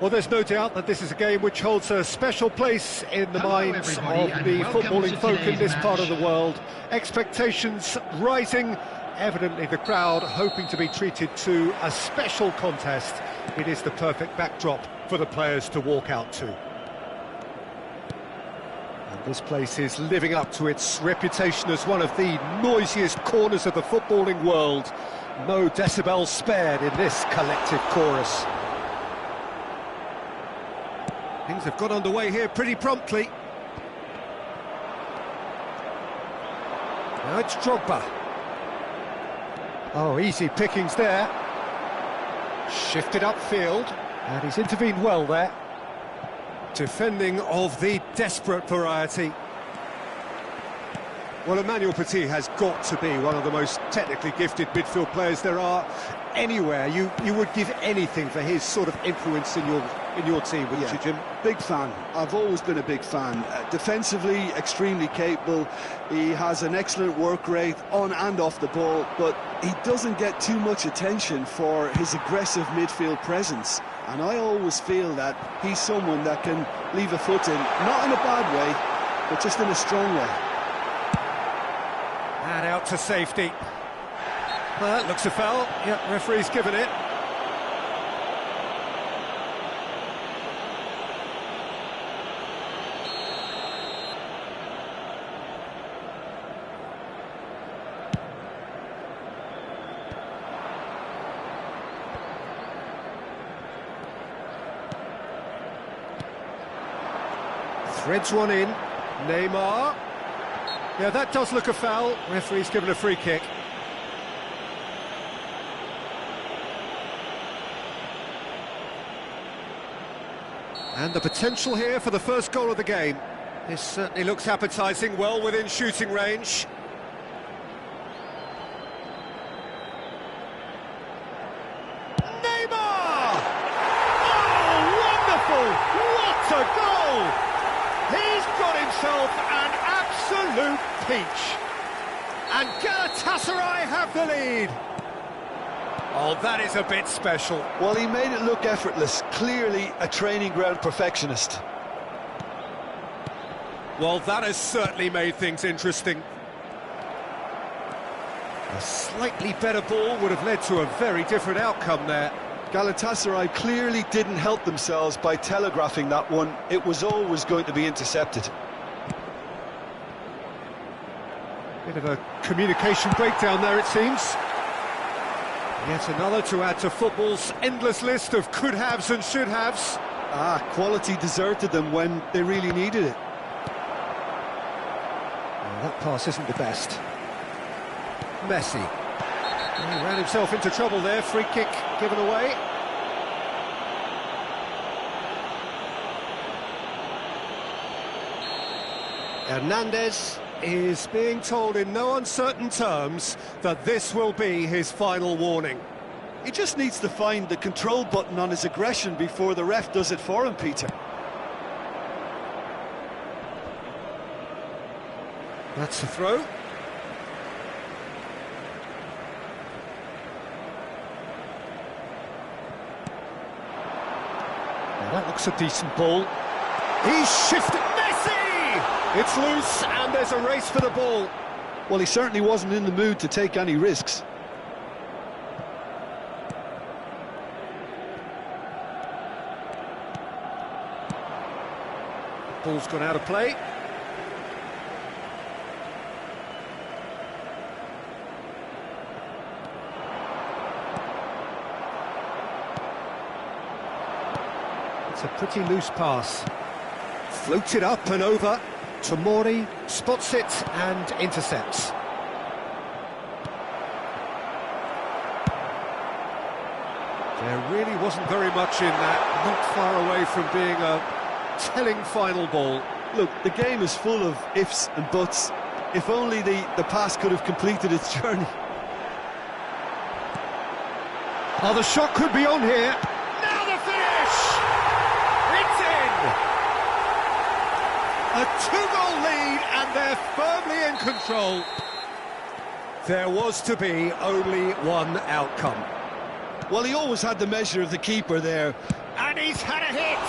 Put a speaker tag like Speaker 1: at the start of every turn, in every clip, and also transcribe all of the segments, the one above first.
Speaker 1: Well, there's no doubt that this is a game which holds a special place in the minds of the footballing folk in this part of the world. Expectations rising, evidently the crowd hoping to be treated to a special contest. It is the perfect backdrop for the players to walk out to. And this place is living up to its reputation as one of the noisiest corners of the footballing world. No decibels spared in this collective chorus. Things have got underway here pretty promptly. Now it's Drogba. Oh, easy pickings there. Shifted upfield, and he's intervened well there. Defending of the desperate variety. Well, Emmanuel Petit has got to be one of the most technically gifted midfield players there are anywhere. You would give anything for his sort of influence in your team, wouldn't you, Jim?
Speaker 2: Big fan. I've always been a big fan. Defensively, extremely capable. He has an excellent work rate on and off the ball, but he doesn't get too much attention for his aggressive midfield presence. And I always feel that he's someone that can leave a foot in, not in a bad way, but just in a strong way.
Speaker 1: And out to safety. Well, that looks a foul. Yep, referee's given it. Threads one in. Neymar. Yeah, that does look a foul. Referee's given a free kick. And the potential here for the first goal of the game. This certainly looks appetising, well within shooting range. Neymar! Oh, wonderful! What a goal! He's got himself an absolute peach. And Galatasaray have the lead. Oh, that is a bit special.
Speaker 2: Well, he made it look effortless. Clearly a training ground perfectionist.
Speaker 1: Well, that has certainly made things interesting. A slightly better ball would have led to a very different outcome there.
Speaker 2: Galatasaray clearly didn't help themselves by telegraphing that one. It was always going to be intercepted.
Speaker 1: Bit of a communication breakdown there, it seems. Yet another to add to football's endless list of could-haves and should-haves.
Speaker 2: Quality deserted them when they really needed it.
Speaker 1: Well, that pass isn't the best. Messi. He ran himself into trouble there, free kick given away. Hernandez is being told in no uncertain terms that this will be his final warning.
Speaker 2: He just needs to find the control button on his aggression before the ref does it for him, Peter.
Speaker 1: That's the throw. Now that looks a decent ball. He's shifted. It's loose, and there's a race for the ball.
Speaker 2: Well, he certainly wasn't in the mood to take any risks.
Speaker 1: Ball's gone out of play. It's a pretty loose pass. Floated up and over. Tomori spots it and intercepts. There really wasn't very much in that, not far away from being a telling final ball.
Speaker 2: Look, the game is full of ifs and buts. If only the pass could have completed its journey.
Speaker 1: Oh, the shot could be on here. Now the finish! It's in! A two-goal lead, and they're firmly in control. There was to be only one outcome.
Speaker 2: Well, he always had the measure of the keeper there.
Speaker 1: And he's had a hit!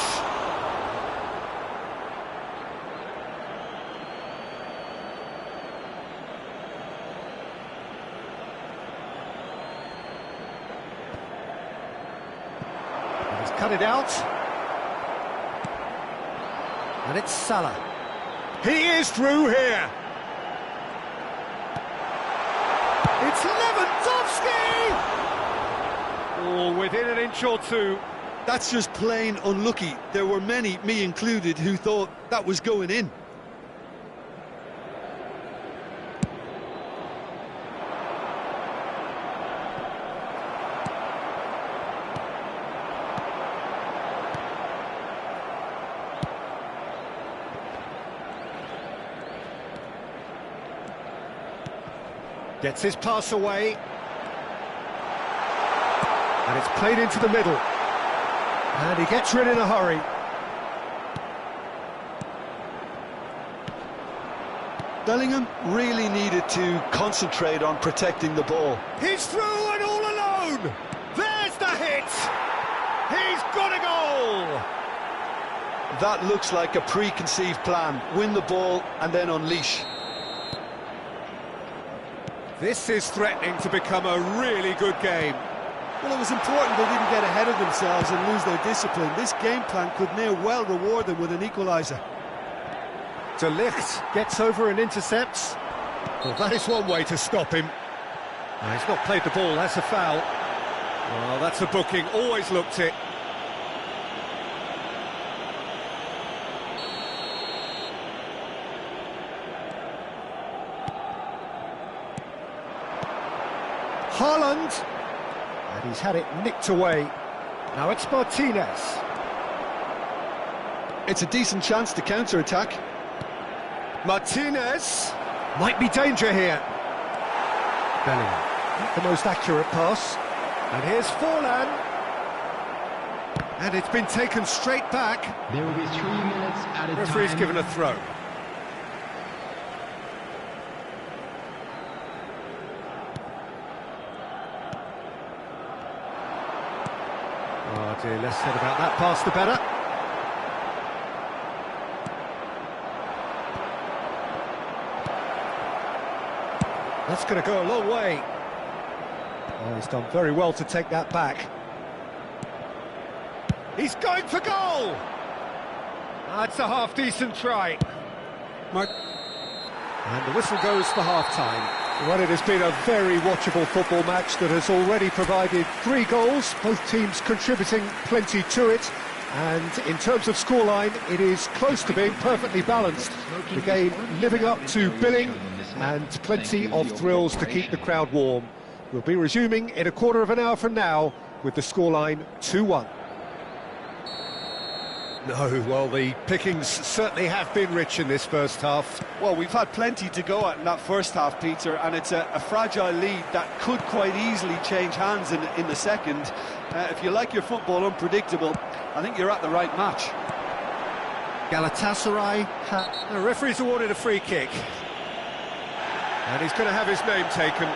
Speaker 1: Cut it out, and it's Salah. He is through here. It's Lewandowski! Oh, within an inch or two.
Speaker 2: That's just plain unlucky. There were many, me included, who thought that was going in.
Speaker 1: Gets his pass away. And it's played into the middle. And he gets rid in a hurry.
Speaker 2: Bellingham really needed to concentrate on protecting the ball.
Speaker 1: He's through and all alone! There's the hit! He's got a goal!
Speaker 2: That looks like a preconceived plan. Win the ball and then unleash.
Speaker 1: This is threatening to become a really good game.
Speaker 2: Well, it was important they didn't get ahead of themselves and lose their discipline. This game plan could near well reward them with an equaliser.
Speaker 1: De Ligt gets over and intercepts. Well, that is one way to stop him. He's not played the ball, that's a foul. Well, that's a booking, always looked it. Haaland, and he's had it nicked away. Now it's Martinez.
Speaker 2: It's a decent chance to counter-attack.
Speaker 1: Martinez, might be danger here. Bellingham, not the most accurate pass. And here's Forlan. And it's been taken straight back.
Speaker 3: There will be 3 minutes at a time.
Speaker 1: Referee's given a throw. Oh dear, less said about that pass the better. That's going to go a long way. Oh, he's done very well to take that back. He's going for goal! That's a half-decent try. And the whistle goes for half-time. Well, it has been a very watchable football match that has already provided 3 goals, both teams contributing plenty to it. And in terms of scoreline, it is close to being perfectly balanced. The game living up to billing and plenty of thrills to keep the crowd warm. We'll be resuming in a quarter of an hour from now with the scoreline 2-1. No, well, the pickings certainly have been rich in this first half.
Speaker 2: Well, we've had plenty to go at in that first half, Peter, and it's a fragile lead that could quite easily change hands in the second. If you like your football unpredictable, I think you're at the right match.
Speaker 1: Galatasaray, the referee's awarded a free kick. And he's going to have his name taken.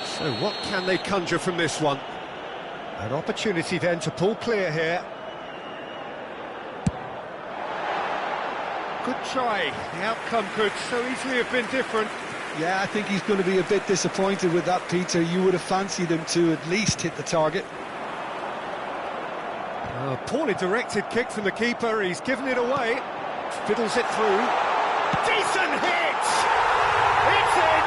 Speaker 1: So what can they conjure from this one? An opportunity then to pull clear here. Good try. The outcome could so easily have been different.
Speaker 2: Yeah, I think he's going to be a bit disappointed with that, Peter. You would have fancied him to at least hit the target.
Speaker 1: Poorly directed kick from the keeper. He's given it away. Fiddles it through. Decent hit! It's in!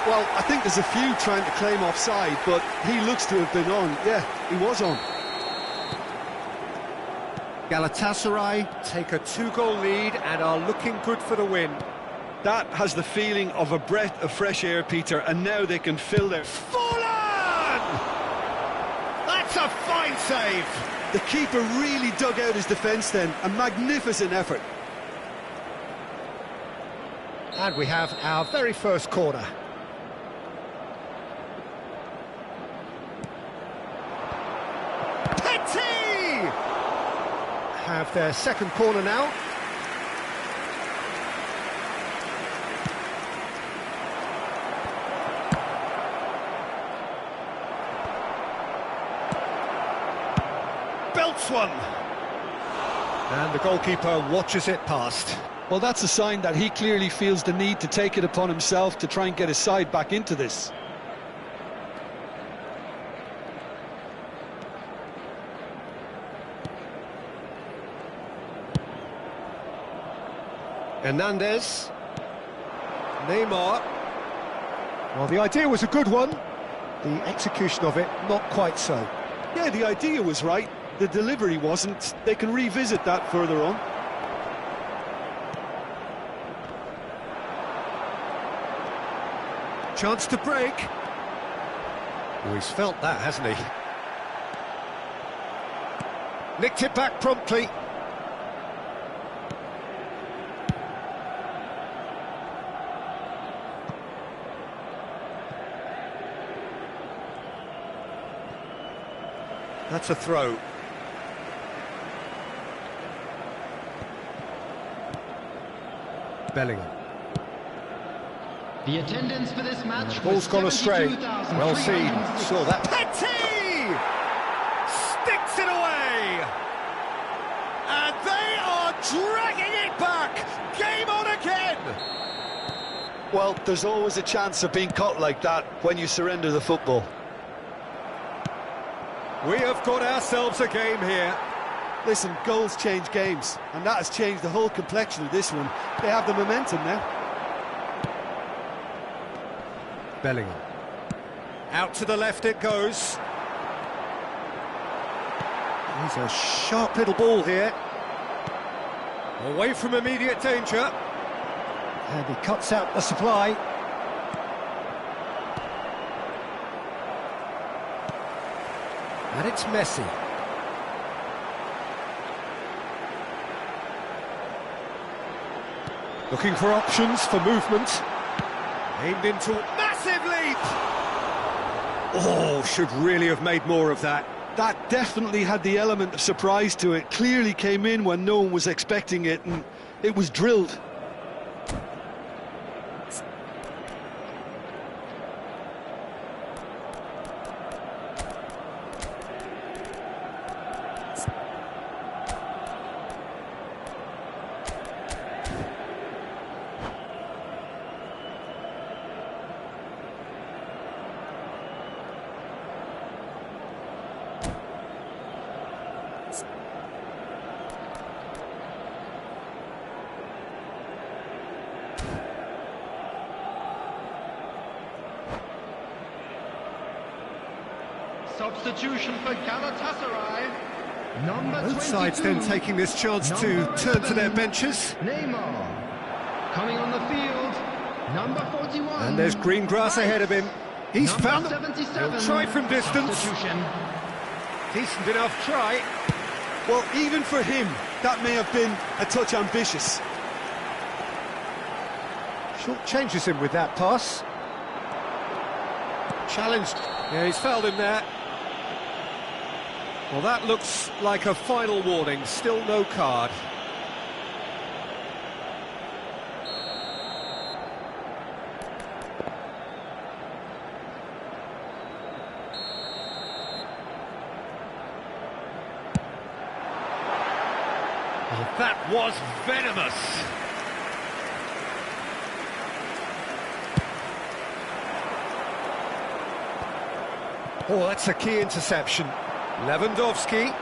Speaker 2: Well, I think there's a few trying to claim offside, but he looks to have been on. Yeah, he was on.
Speaker 1: Galatasaray take a 2-goal lead and are looking good for the win.
Speaker 2: That has the feeling of a breath of fresh air, Peter, and now they can fill their...
Speaker 1: Forlan! That's a fine save!
Speaker 2: The keeper really dug out his defence then. A magnificent effort.
Speaker 1: And we have our very first corner. Petit! Have their second corner now. belts one. And the goalkeeper watches it past.
Speaker 2: Well, that's a sign that he clearly feels the need to take it upon himself to try and get his side back into this.
Speaker 1: Hernandez. Neymar. Well, the idea was a good one. The execution of it, not quite so.
Speaker 2: Yeah, the idea was right. The delivery wasn't. They can revisit that further on.
Speaker 1: Chance to break. Oh, he's felt that, hasn't he? Nicked it back promptly. That's a throw. Bellingham.
Speaker 3: The attendance for this match
Speaker 1: Ball's gone astray. Well seen.
Speaker 3: 72,306.
Speaker 1: Saw that. Petty! Sticks it away! And they are dragging it back! Game on again!
Speaker 2: Well, there's always a chance of being caught like that when you surrender the football.
Speaker 1: We have got ourselves a game here.
Speaker 2: Listen, goals change games, and that has changed the whole complexion of this one. They have the momentum now.
Speaker 1: Bellingham. Out to the left it goes. He's a sharp little ball here. Away from immediate danger. And he cuts out the supply. And it's Messi. Looking for options for movement. Aimed into massive leap! Oh, should really have made more of that.
Speaker 2: That definitely had the element of surprise to it. Clearly came in when no one was expecting it, and it was drilled.
Speaker 3: Substitution for Galatasaray. Number
Speaker 1: Both sides then
Speaker 3: 22,
Speaker 1: taking this chance to
Speaker 3: number
Speaker 1: turn to their
Speaker 3: 11,
Speaker 1: benches.
Speaker 3: Neymar. Coming on the field, number 41.
Speaker 1: And there's green grass ahead of him. He's
Speaker 3: Number
Speaker 1: found...
Speaker 3: 77.
Speaker 1: He'll try from distance.
Speaker 3: Substitution.
Speaker 1: Decent enough try.
Speaker 2: Well, even for him, that may have been a touch ambitious.
Speaker 1: Short changes him with that pass. Challenged. Yeah, he's fouled him there. Well, that looks like a final warning. Still no card. Well, that was venomous. Oh, that's a key interception. Lewandowski.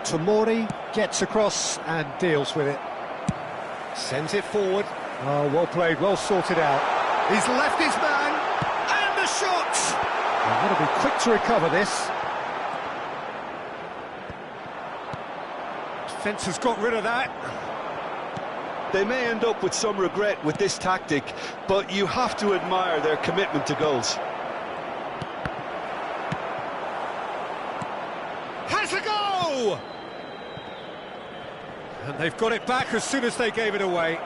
Speaker 1: Tomori gets across and deals with it. Sends it forward. Oh, well played, well sorted out. He's left his man, and the shot! They've got to be quick to recover this. Defence has got rid of that.
Speaker 2: They may end up with some regret with this tactic, but you have to admire their commitment to goals.
Speaker 1: Has a go! And they've got it back as soon as they gave it away.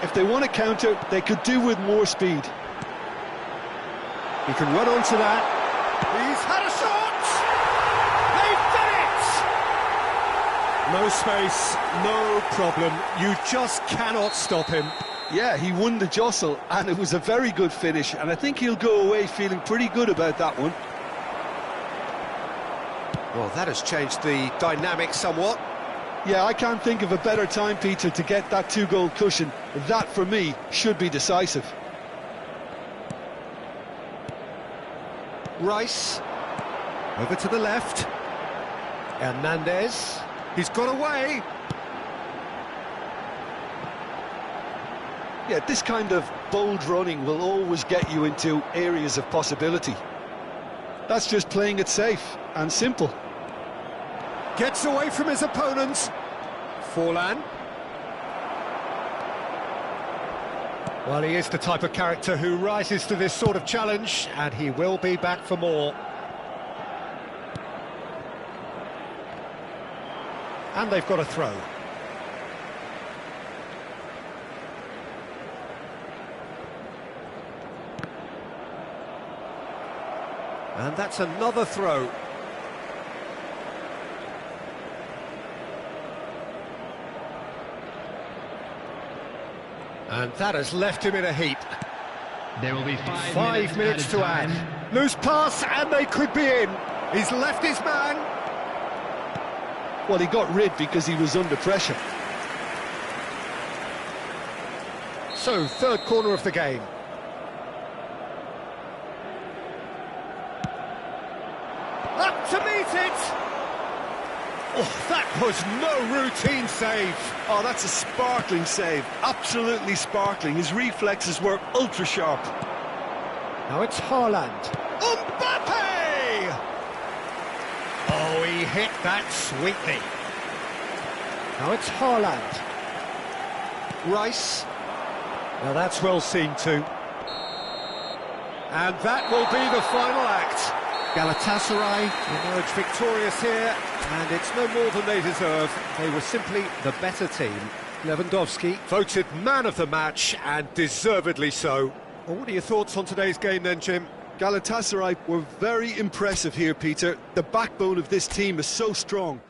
Speaker 2: If they want to counter, they could do with more speed.
Speaker 1: He can run onto that. He's had a shot! They've done it! No space, no problem. You just cannot stop him.
Speaker 2: Yeah, he won the jostle, and it was a very good finish, and I think he'll go away feeling pretty good about that one.
Speaker 1: Well, that has changed the dynamic somewhat.
Speaker 2: Yeah, I can't think of a better time, Peter, to get that two-goal cushion. That, for me, should be decisive.
Speaker 1: Rice, over to the left. Hernandez, he's got away.
Speaker 2: Yeah, this kind of bold running will always get you into areas of possibility. That's just playing it safe and simple.
Speaker 1: Gets away from his opponents. Forlan. Well, he is the type of character who rises to this sort of challenge, and he will be back for more. And they've got a throw. And that's another throw. And that has left him in a heap.
Speaker 3: There will be
Speaker 1: 5 minutes to add. Loose pass, and they could be in. He's left his man.
Speaker 2: Well, he got rid because he was under pressure.
Speaker 1: So, third corner of the game. Up to meet it! Oh, that was no routine save.
Speaker 2: Oh, that's a sparkling save. Absolutely sparkling. His reflexes were ultra-sharp.
Speaker 1: Now it's Haaland. Mbappe! Oh, he hit that sweetly. Now it's Haaland. Rice. Now that's well seen too. And that will be the final act. Galatasaray emerged victorious here, and it's no more than they deserve. They were simply the better team. Lewandowski voted man of the match, and deservedly so. Well, what are your thoughts on today's game then, Jim?
Speaker 2: Galatasaray were very impressive here, Peter. The backbone of this team is so strong.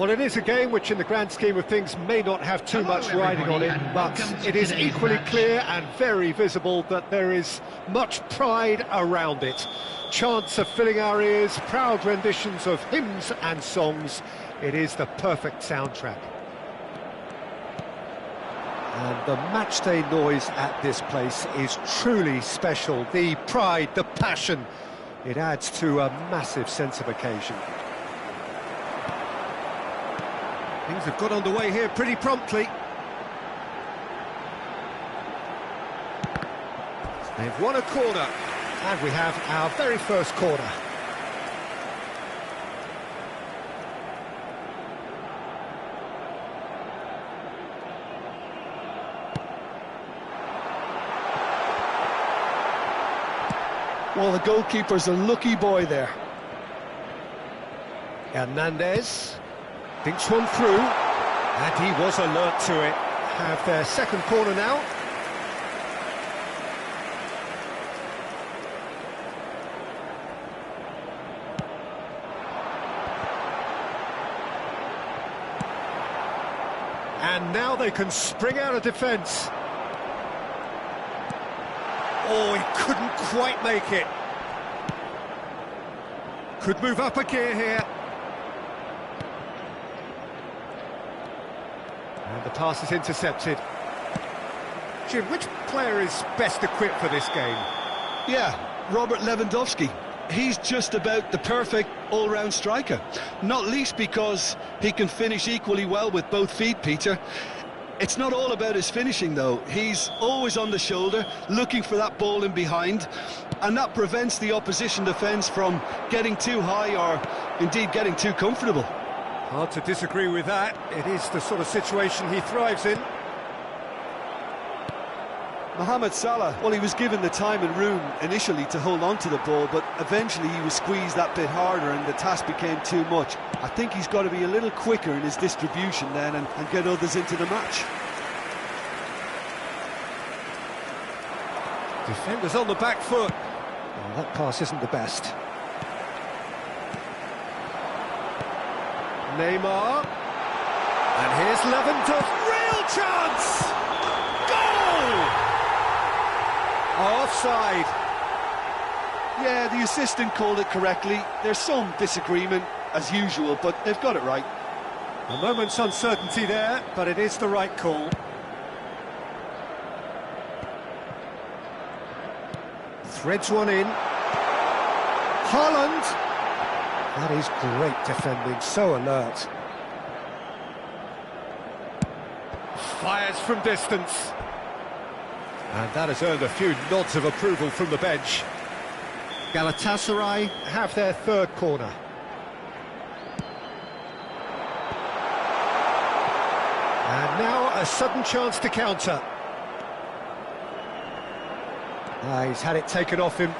Speaker 1: Well, it is a game which in the grand scheme of things may not have too much riding on it, but it is equally clear and very visible that there is much pride around it. Chants are filling our ears, proud renditions of hymns and songs. It is the perfect soundtrack. And the matchday noise at this place is truly special. The pride, the passion, it adds to a massive sense of occasion. Things have got underway here pretty promptly. They've won a corner, and we have our very first corner.
Speaker 2: Well, the goalkeeper's a lucky boy there.
Speaker 1: Hernandez thinks one through, and he was alert to it. Have their second corner now. And now they can spring out of defence. Oh, he couldn't quite make it. Could move up a gear here. And the pass is intercepted. Jim, which player is best equipped for this game?
Speaker 2: Yeah, Robert Lewandowski. He's just about the perfect all-round striker. Not least because he can finish equally well with both feet, Peter. It's not all about his finishing, though. He's always on the shoulder, looking for that ball in behind, and that prevents the opposition defence from getting too high or, indeed, getting too comfortable.
Speaker 1: Hard to disagree with that. It is the sort of situation he thrives in.
Speaker 2: Mohamed Salah, well, he was given the time and room initially to hold on to the ball, but eventually he was squeezed that bit harder and the task became too much. I think he's got to be a little quicker in his distribution then and get others into the match.
Speaker 1: Defenders on the back foot. Oh, that pass isn't the best. Neymar. And here's Lewandowski. Real chance! Goal! Offside.
Speaker 2: Yeah, the assistant called it correctly. There's some disagreement, as usual, but they've got it right.
Speaker 1: A moment's uncertainty there, but it is the right call. Threads one in. Haaland. That is great defending, so alert. Fires from distance. And that has earned a few nods of approval from the bench. Galatasaray have their third corner. And now a sudden chance to counter. He's had it taken off him.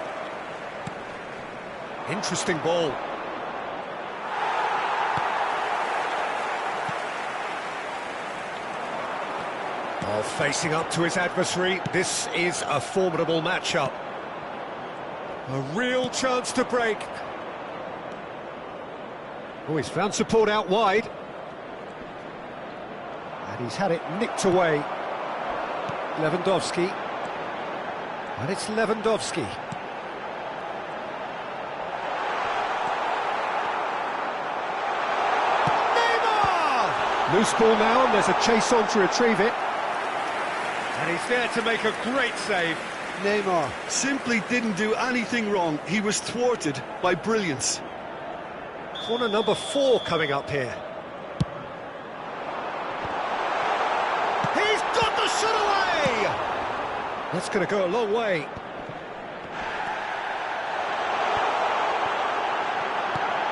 Speaker 1: Interesting ball. Oh, facing up to his adversary, this is a formidable matchup. A real chance to break. Oh, he's found support out wide. And he's had it nicked away. Lewandowski. And it's Lewandowski. Neymar! Loose ball now, and there's a chase on to retrieve it. And he's there to make a great save.
Speaker 2: Neymar simply didn't do anything wrong. He was thwarted by brilliance.
Speaker 1: Corner number 4 coming up here. He's got the shot away! That's going to go a long way.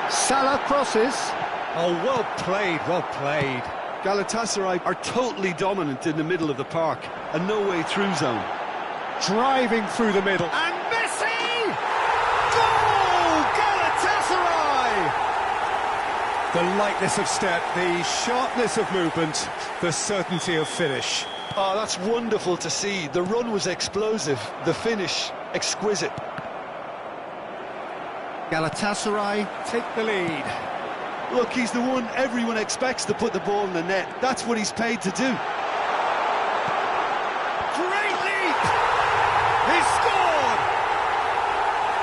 Speaker 1: Salah crosses. Oh, well played, well played.
Speaker 2: Galatasaray are totally dominant in the middle of the park, a no-way through zone.
Speaker 1: Driving through the middle. And Messi! Goal! Galatasaray! The lightness of step, the sharpness of movement, the certainty of finish.
Speaker 2: Oh, that's wonderful to see. The run was explosive, the finish exquisite.
Speaker 1: Galatasaray take the lead.
Speaker 2: Look, he's the one everyone expects to put the ball in the net. That's what he's paid to do.
Speaker 1: Great leap! He scored!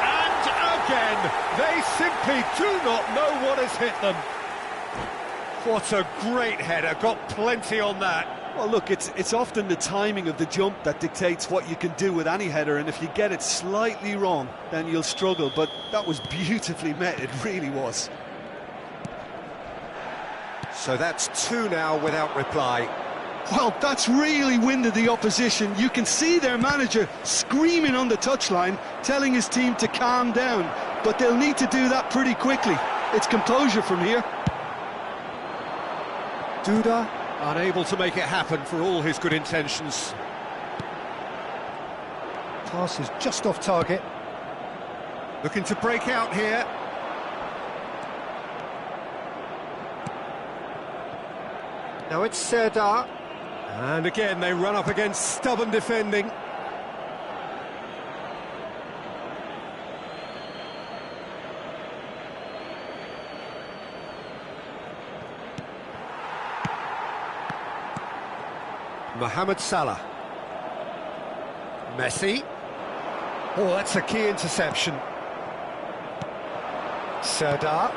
Speaker 1: And again, they simply do not know what has hit them. What a great header, got plenty on that.
Speaker 2: Well, look, it's often the timing of the jump that dictates what you can do with any header, and if you get it slightly wrong, then you'll struggle. But that was beautifully met, it really was.
Speaker 1: So that's 2 now without reply.
Speaker 2: Well, that's really winded the opposition. You can see their manager screaming on the touchline, telling his team to calm down. But they'll need to do that pretty quickly. It's composure from here.
Speaker 1: Duda, unable to make it happen for all his good intentions. Pass is just off target. Looking to break out here. Now it's Serdar. And again, they run up against stubborn defending. Mohamed Salah. Messi. Oh, that's a key interception. Serdar.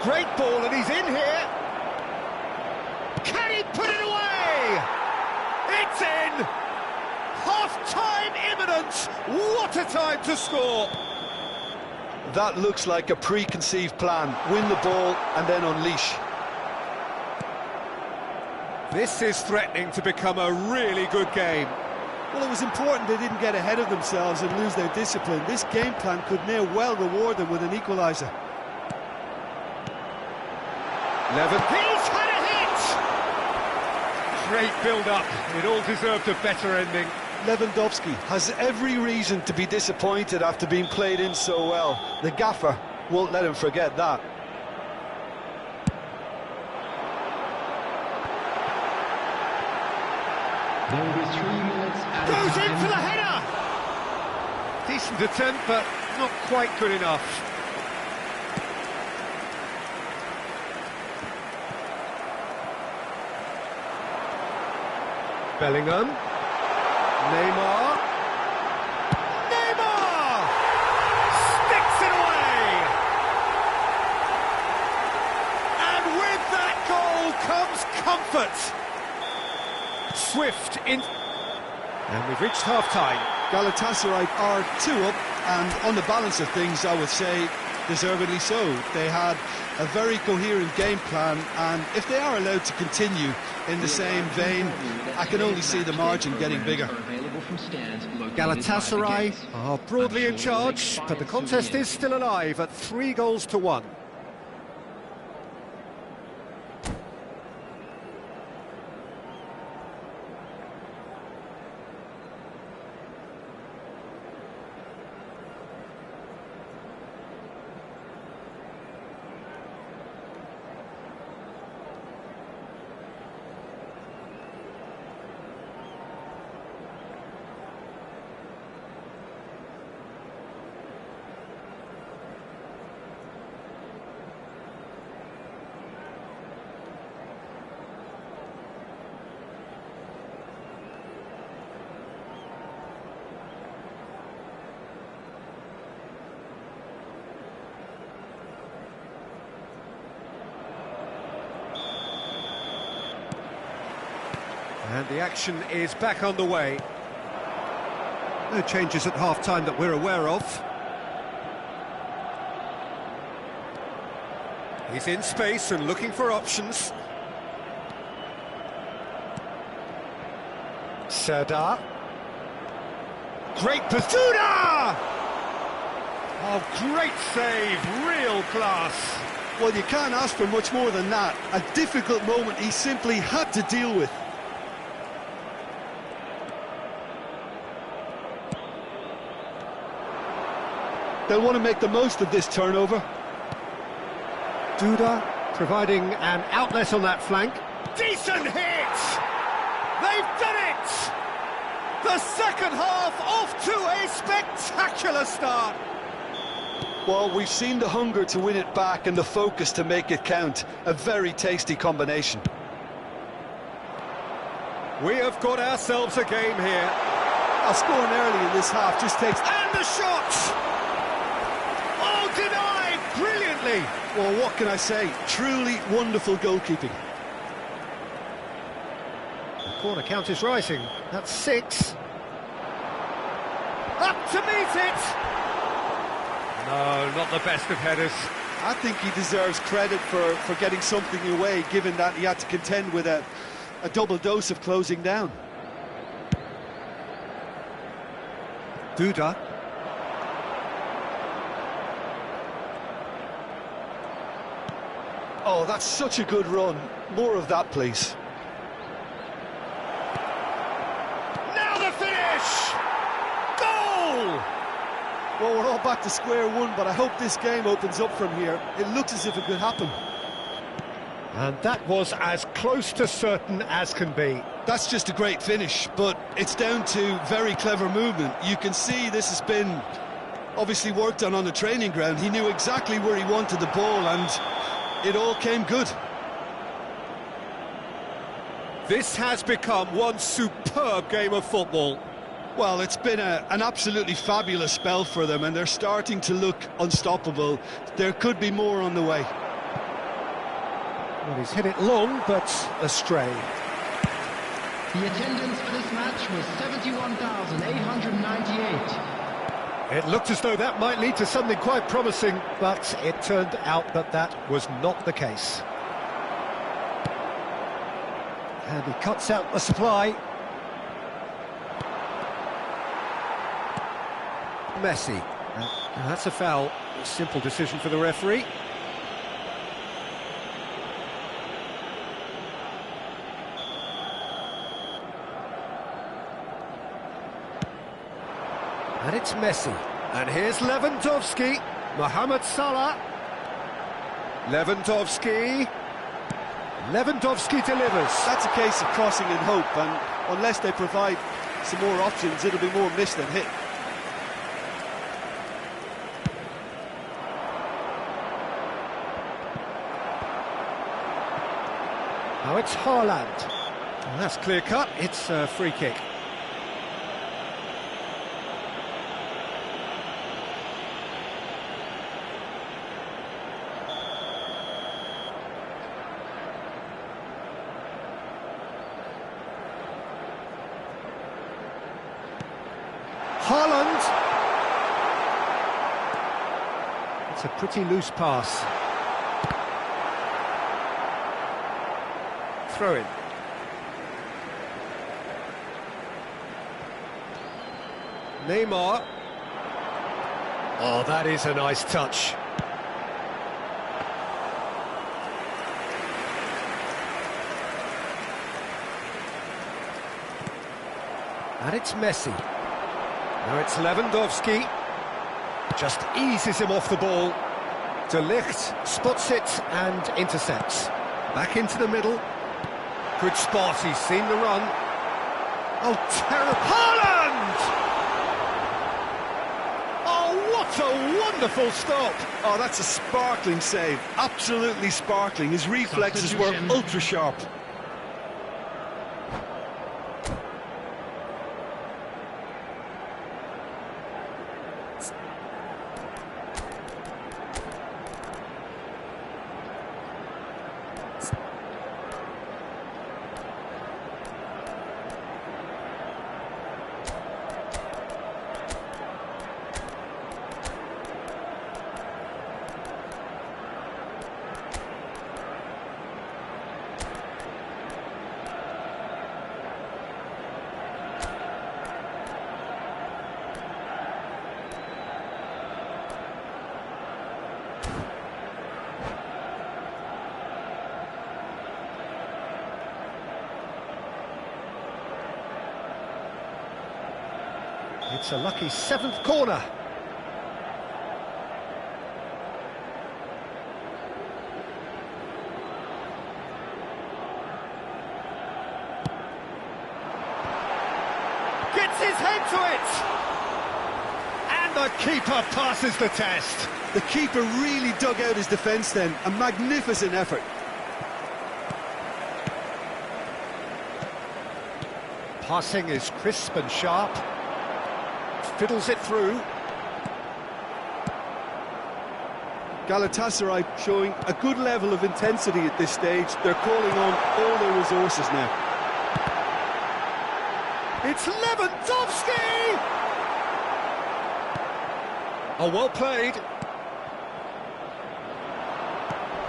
Speaker 1: Great ball, and he's in here. Can he put it away? It's in! Half-time imminent! What a time to score!
Speaker 2: That looks like a preconceived plan. Win the ball and then unleash.
Speaker 1: This is threatening to become a really good game.
Speaker 2: Well, it was important they didn't get ahead of themselves and lose their discipline. This game plan could now well reward them with an equaliser.
Speaker 1: Levin. He's had a hit! Great build-up. It all deserved a better ending.
Speaker 2: Lewandowski has every reason to be disappointed after being played in so well. The gaffer won't let him forget that.
Speaker 3: There will be 3 minutes added
Speaker 1: Goes
Speaker 3: time.
Speaker 1: in for the header! Decent attempt, but not quite good enough. Bellingham. Neymar. Neymar! Sticks it away! And with that goal comes comfort. Swift in... And we've reached half-time.
Speaker 2: Galatasaray are 2 up, and on the balance of things, I would say, deservedly so. They had a very coherent game plan, and if they are allowed to continue in the same vein, I can only see the margin getting bigger.
Speaker 1: Galatasaray are broadly in charge, but the contest is still alive at 3-1. And the action is back on the way. No changes at half-time that we're aware of. He's in space and looking for options. Serdar. Great pursuit! Oh, great save, real class.
Speaker 2: Well, you can't ask for much more than that. A difficult moment he simply had to deal with. They'll want to make the most of this turnover.
Speaker 1: Duda providing an outlet on that flank. Decent hit! They've done it! The second half off to a spectacular start.
Speaker 2: Well, we've seen the hunger to win it back and the focus to make it count. A very tasty combination.
Speaker 1: We have got ourselves a game here.
Speaker 2: Scoring early in this half just takes...
Speaker 1: And the shot! Oh, denied brilliantly!
Speaker 2: Well, what can I say? Truly wonderful goalkeeping.
Speaker 1: The corner count is rising. That's 6. Up to meet it! No, not the best of headers.
Speaker 2: I think he deserves credit for getting something away, given that he had to contend with a double dose of closing down.
Speaker 1: Duda.
Speaker 2: Oh, that's such a good run. More of that, please.
Speaker 1: Now the finish! Goal!
Speaker 2: Well, we're all back to square one, but I hope this game opens up from here. It looks as if it could happen.
Speaker 1: And that was as close to certain as can be.
Speaker 2: That's just a great finish, but it's down to very clever movement. You can see this has been obviously worked on the training ground. He knew exactly where he wanted the ball, and it all came good.
Speaker 1: This has become one superb game of football.
Speaker 2: Well, it's been an absolutely fabulous spell for them, and they're starting to look unstoppable. There could be more on the way.
Speaker 1: Well, he's hit it long, but astray.
Speaker 3: The attendance for this match was 71,898.
Speaker 1: It looked as though that might lead to something quite promising, but it turned out that that was not the case. And he cuts out the supply. Messi. That's a foul. A simple decision for the referee. And it's Messi. And here's Lewandowski. Mohamed Salah. Lewandowski. Lewandowski delivers.
Speaker 2: That's a case of crossing in hope, and unless they provide some more options, it'll be more missed than hit.
Speaker 1: Now it's Haaland. And that's clear cut. It's a free kick. Haaland. It's a pretty loose pass. Throw in. Neymar. Oh, that is a nice touch. And it's Messi. Now it's Lewandowski. Just eases him off the ball. De Ligt spots it and intercepts. Back into the middle. Good spot, he's seen the run. Oh, terrible. Haaland! Oh, what a wonderful stop.
Speaker 2: Oh, that's a sparkling save. Absolutely sparkling. His reflexes were ultra sharp.
Speaker 1: It's a lucky 7th corner. Gets his head to it! And And the keeper passes the test.
Speaker 2: The keeper really dug out his defence then. A magnificent effort.
Speaker 1: Passing is crisp and sharp. Fiddles it through.
Speaker 2: Galatasaray showing a good level of intensity at this stage. They're calling on all their resources now.
Speaker 1: It's Lewandowski! Oh, well played.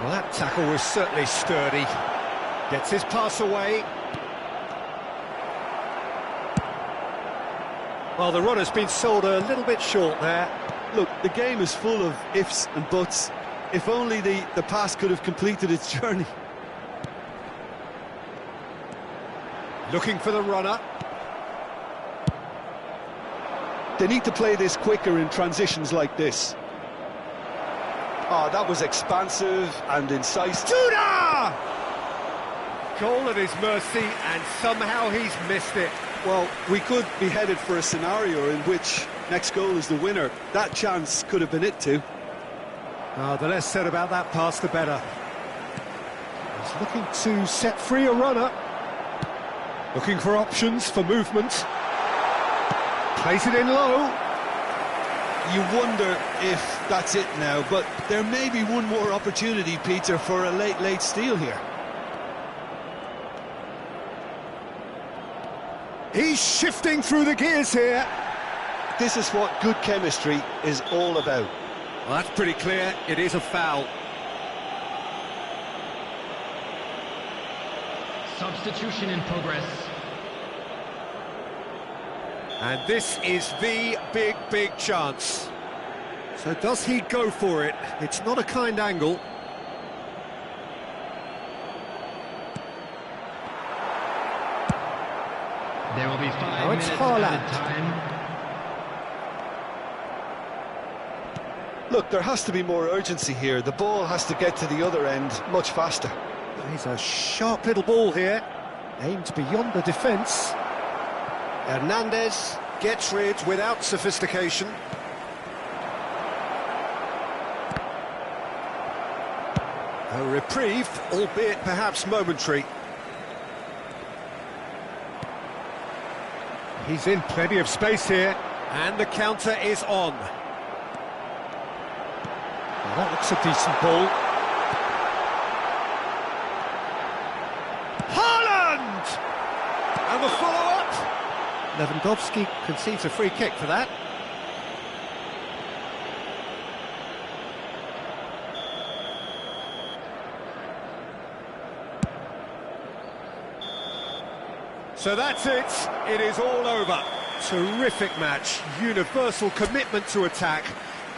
Speaker 1: Well, that tackle was certainly sturdy. Gets his pass away. Well, the run has been sold a little bit short there.
Speaker 2: Look, the game is full of ifs and buts. If only the pass could have completed its journey.
Speaker 1: Looking for the runner.
Speaker 2: They need to play this quicker in transitions like this. Oh, that was expansive and incisive.
Speaker 1: Duda! Goal at his mercy, and somehow he's missed it.
Speaker 2: Well, we could be headed for a scenario in which next goal is the winner. That chance could have been it too.
Speaker 1: The less said about that pass, the better. He's looking to set free a runner. Looking for options for movement. Plays it in low.
Speaker 2: You wonder if that's it now, but there may be one more opportunity, Peter, for a late steal here.
Speaker 1: He's shifting through the gears here.
Speaker 2: This is what good chemistry is all about.
Speaker 1: Well, that's pretty clear. It is a foul.
Speaker 3: Substitution in progress.
Speaker 1: And this is the big chance. So does he go for it? It's not a kind angle.
Speaker 3: There will be 5
Speaker 1: it's
Speaker 3: minutes
Speaker 1: Haaland.
Speaker 3: added time.
Speaker 2: Look, there has to be more urgency here. The ball has to get to the other end much faster.
Speaker 1: He's a sharp little ball here. Aimed beyond the defence. Hernandez gets rid without sophistication. A reprieve, albeit perhaps momentary. He's in plenty of space here, and the counter is on. Well, that looks a decent ball. Haaland! And the follow-up. Lewandowski concedes a free kick for that. So that's it. It is all over. Terrific match. Universal commitment to attack.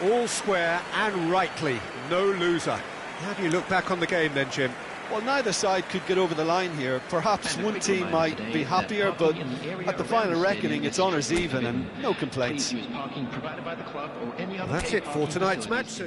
Speaker 1: All square and rightly. No loser. How do you look back on the game then, Jim?
Speaker 2: Well, neither side could get over the line here. Perhaps one team might be happier, but at the final reckoning, it's honours even and no complaints.
Speaker 1: That's it for tonight's match.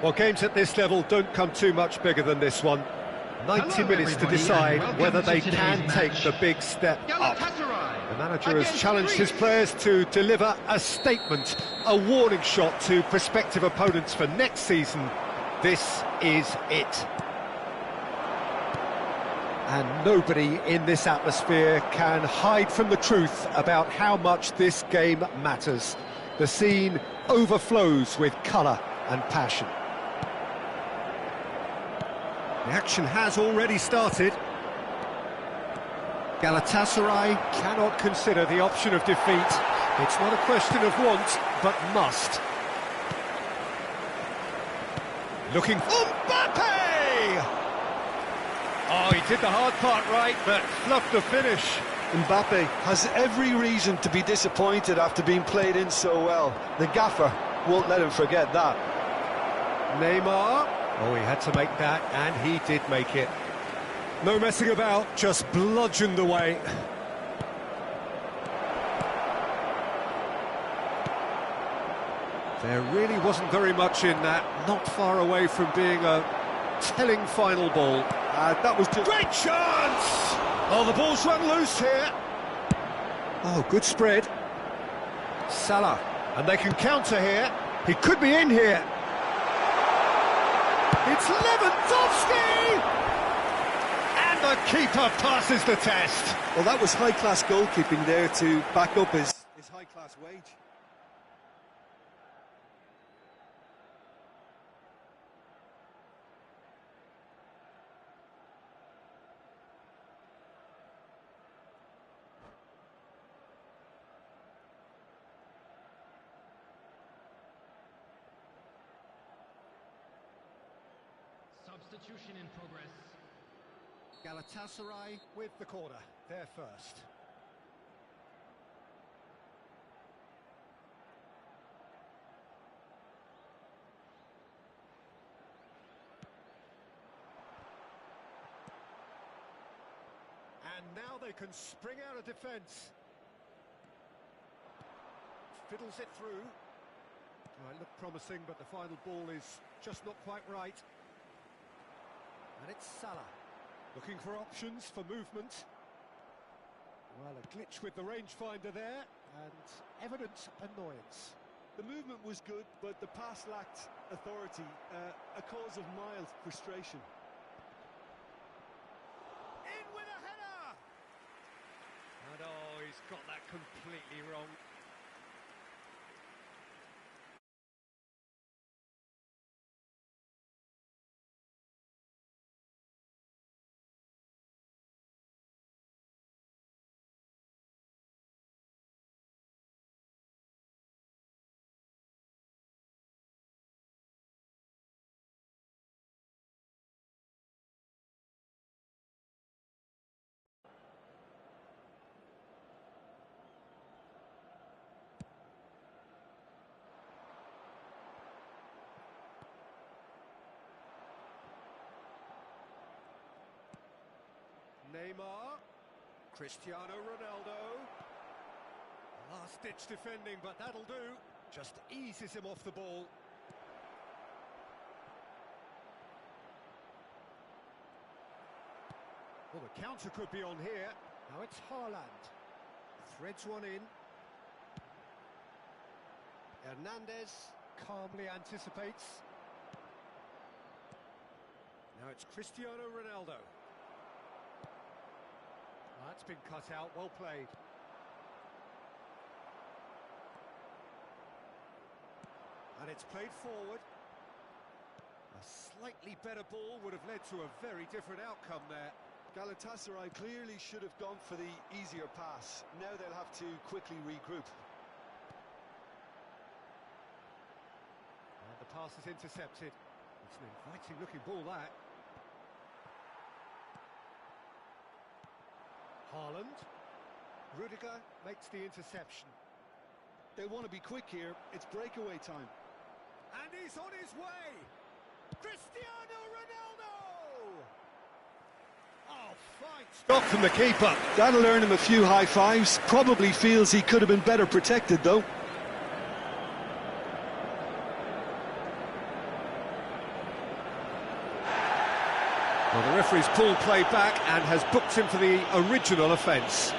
Speaker 1: Well, games at this level don't come too much bigger than this one. 90
Speaker 3: Hello,
Speaker 1: minutes to
Speaker 3: everybody,
Speaker 1: decide
Speaker 3: and
Speaker 1: whether
Speaker 3: welcome
Speaker 1: they
Speaker 3: to
Speaker 1: can
Speaker 3: today's
Speaker 1: take
Speaker 3: match.
Speaker 1: the big step up.
Speaker 3: Galatasaray
Speaker 1: The manager has
Speaker 3: against
Speaker 1: challenged his
Speaker 3: Greece.
Speaker 1: players to deliver a statement, a warning shot to prospective opponents for next season. This is it. And nobody in this atmosphere can hide from the truth about how much this game matters. The scene overflows with colour and passion. The action has already started. Galatasaray cannot consider the option of defeat. It's not a question of want, but must. Looking for Mbappe! Oh, he did the hard part right, but fluffed the finish.
Speaker 2: Mbappe has every reason to be disappointed after being played in so well. The gaffer won't let him forget that.
Speaker 1: Neymar. Oh, he had to make that, and he did make it. No messing about, just bludgeoned away. There really wasn't very much in that, not far away from being a telling final ball.
Speaker 2: That was just...
Speaker 1: Great chance! Oh, the ball's run loose here. Oh, good spread. Salah, and they can counter here. He could be in here. It's Lewandowski! And the keeper passes the test.
Speaker 2: Well, that was high-class goalkeeping there to back up his high-class wage.
Speaker 3: Substitution in progress.
Speaker 1: Galatasaray with the corner, they're first. And now they can spring out of defence. Fiddles it through. Well, it looked promising, but the final ball is just not quite right. And it's Salah, looking for options for movement. Well, a glitch with the rangefinder there, and evident annoyance.
Speaker 2: The movement was good, but the pass lacked authority, a cause of mild frustration.
Speaker 1: In with a header! And oh, he's got that completely wrong. Neymar, Cristiano Ronaldo. Last-ditch defending, but that'll do. Just eases him off the ball. Well, the counter could be on here. Now it's Haaland. Threads one in. Hernandez calmly anticipates. Now it's Cristiano Ronaldo. That's been cut out, well played. And it's played forward. A slightly better ball would have led to a very different outcome there.
Speaker 2: Galatasaray clearly should have gone for the easier pass. Now they'll have to quickly regroup.
Speaker 1: And the pass is intercepted. It's an inviting looking ball, that. Haaland. Rudiger makes the interception.
Speaker 2: They want to be quick here. It's breakaway time.
Speaker 1: And he's on his way! Cristiano Ronaldo! Oh, fine stop from the keeper.
Speaker 2: That'll earn him a few high fives. Probably feels he could have been better protected, though.
Speaker 1: Well, the referee's pulled play back and has booked him for the original offence.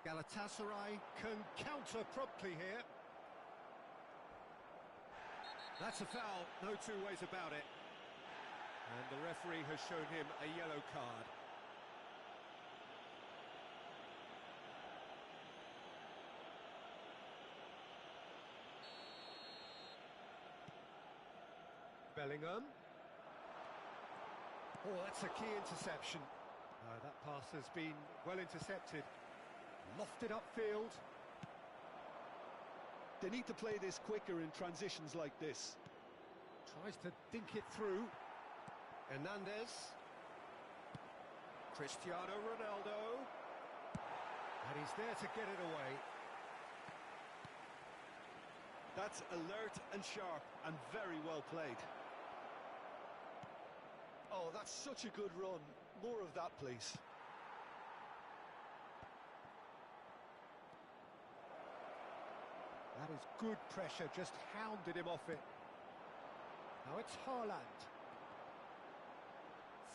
Speaker 1: Galatasaray can counter promptly here. That's a foul, no two ways about it. And the referee has shown him a yellow card. Bellingham. Oh, that's a key interception. That pass has been well intercepted. Lofted upfield.
Speaker 2: They need to play this quicker in transitions like this.
Speaker 1: Tries to dink it through. Hernandez. Cristiano Ronaldo. And he's there to get it away.
Speaker 2: That's alert and sharp and very well played. Oh, that's such a good run. More of that, please.
Speaker 1: That is good pressure, just hounded him off it. Now it's Haaland.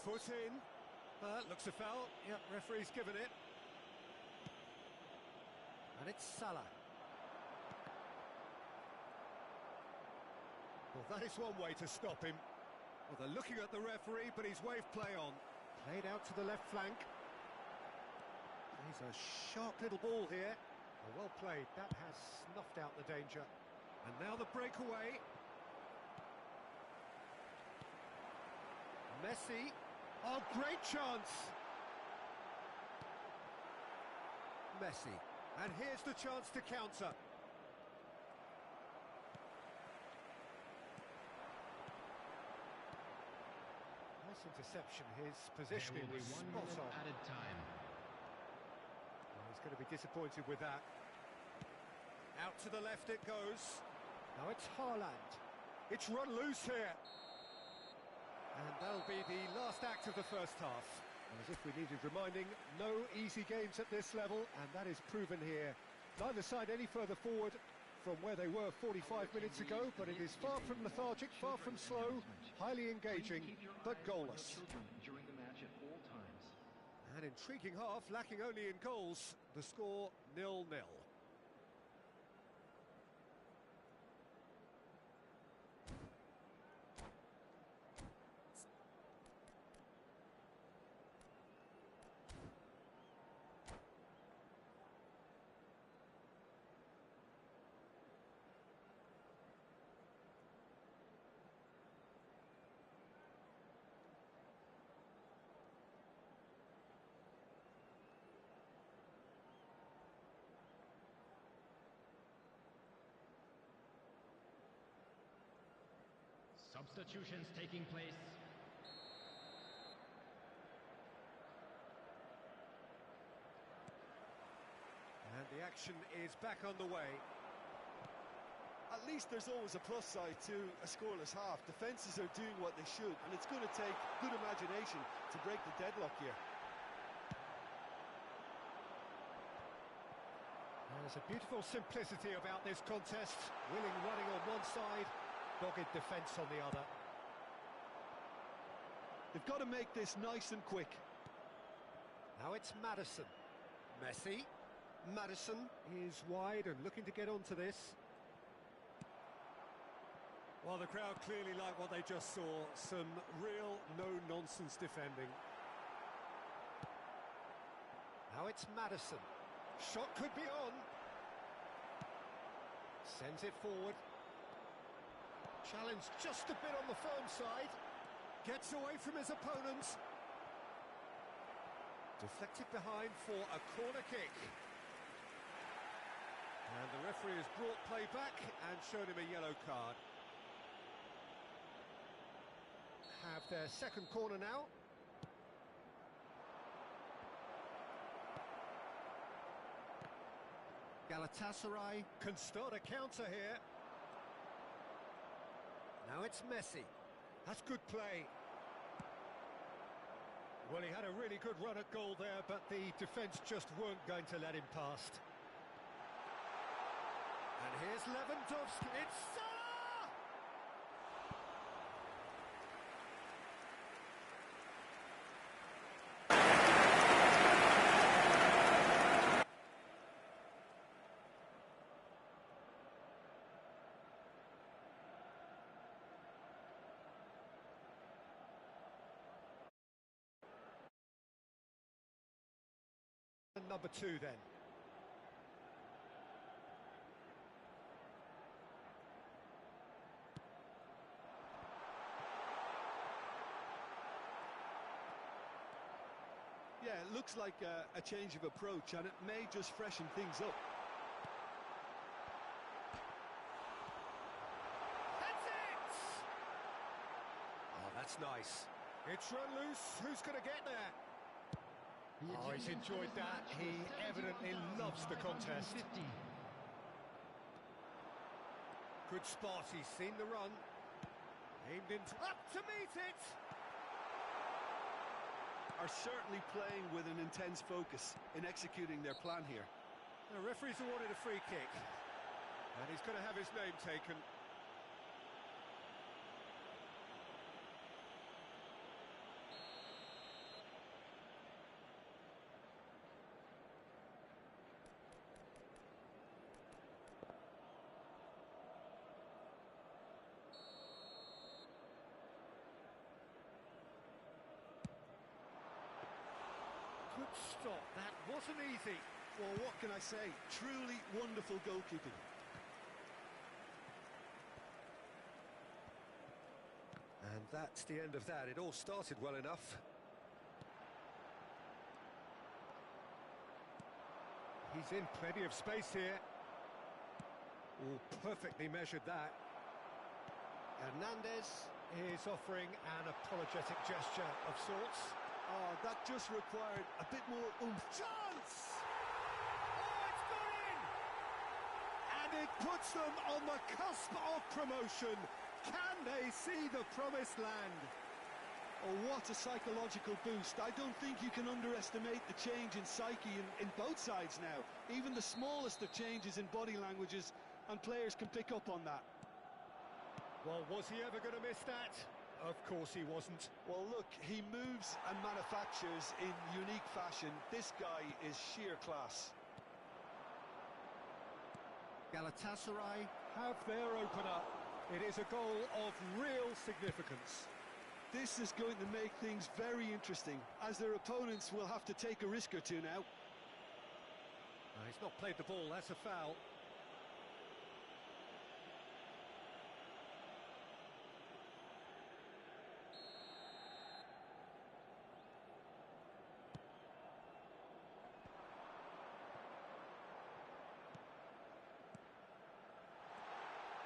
Speaker 1: Foot in. Looks a foul. Yep, referee's given it. And it's Salah. Well, that is one way to stop him. Well, they're looking at the referee, but he's waved play on. Played out to the left flank. He's a sharp little ball here. Well played, that has snuffed out the danger. And now the breakaway. Messi. Oh, great chance! Messi. And here's the chance to counter. Nice interception, his positioning was spot on.
Speaker 3: Added time.
Speaker 1: He's going to be disappointed with that. Out to the left it goes. Now it's Haaland. It's run loose here. And that'll be the last act of the first half. As if we needed reminding, no easy games at this level, and that is proven here. Neither side any further forward from where they were 45 minutes ago, but it is far from lethargic, far from slow, highly engaging, but goalless.
Speaker 3: During the match at all times.
Speaker 1: An intriguing half, lacking only in goals. The score 0-0.
Speaker 3: Substitutions taking place.
Speaker 1: And the action is back on the way.
Speaker 2: At least there's always a plus side to a scoreless half. Defences are doing what they should, and it's going to take good imagination to break the deadlock here.
Speaker 1: There's a beautiful simplicity about this contest. Willing running on one side, dogged defence on the other.
Speaker 2: They've got to make this nice and quick.
Speaker 1: Now it's Maddison. Messi. Maddison is wide and looking to get onto this. Well, the crowd clearly like what they just saw. Some real no-nonsense defending. Now it's Maddison. Shot could be on. Sends it forward. Challenge just a bit on the firm side. Gets away from his opponent. Deflected behind for a corner kick. And the referee has brought play back and shown him a yellow card. Have their second corner now. Galatasaray can start a counter here. Now it's Messi. That's good play. Well, he had a really good run at goal there, but the defence just weren't going to let him past. And here's Lewandowski. It's Salah! And number 2 then.
Speaker 2: Yeah, it looks like a change of approach, and it may just freshen things up.
Speaker 1: That's it! Oh, that's nice. It's run loose. Who's going to get there? Oh, he's enjoyed that. He evidently loves the contest. Good spot. He's seen the run. Aimed in. Up to meet it!
Speaker 2: Are certainly playing with an intense focus in executing their plan here.
Speaker 1: The referee's awarded a free kick, and he's going to have his name taken. Good stop, that wasn't easy.
Speaker 2: Well, what can I say? Truly wonderful goalkeeping.
Speaker 1: And that's the end of that. It all started well enough. He's in plenty of space here. Oh, perfectly measured that. Hernandez is offering an apologetic gesture of sorts.
Speaker 2: Oh, that just required a bit more oomph.
Speaker 1: Chance! Oh, it's gone in! And it puts them on the cusp of promotion. Can they see the promised land?
Speaker 2: Oh, what a psychological boost. I don't think you can underestimate the change in psyche in both sides now. Even the smallest of changes in body languages, and players can pick up on that.
Speaker 1: Well, was he ever going to miss that? Of course he wasn't.
Speaker 2: Well, look, he moves and manufactures in unique fashion. This guy is sheer class.
Speaker 1: Galatasaray have their opener. It is a goal of real significance.
Speaker 2: This is going to make things very interesting, as their opponents will have to take a risk or two now.
Speaker 1: He's not played the ball, that's a foul.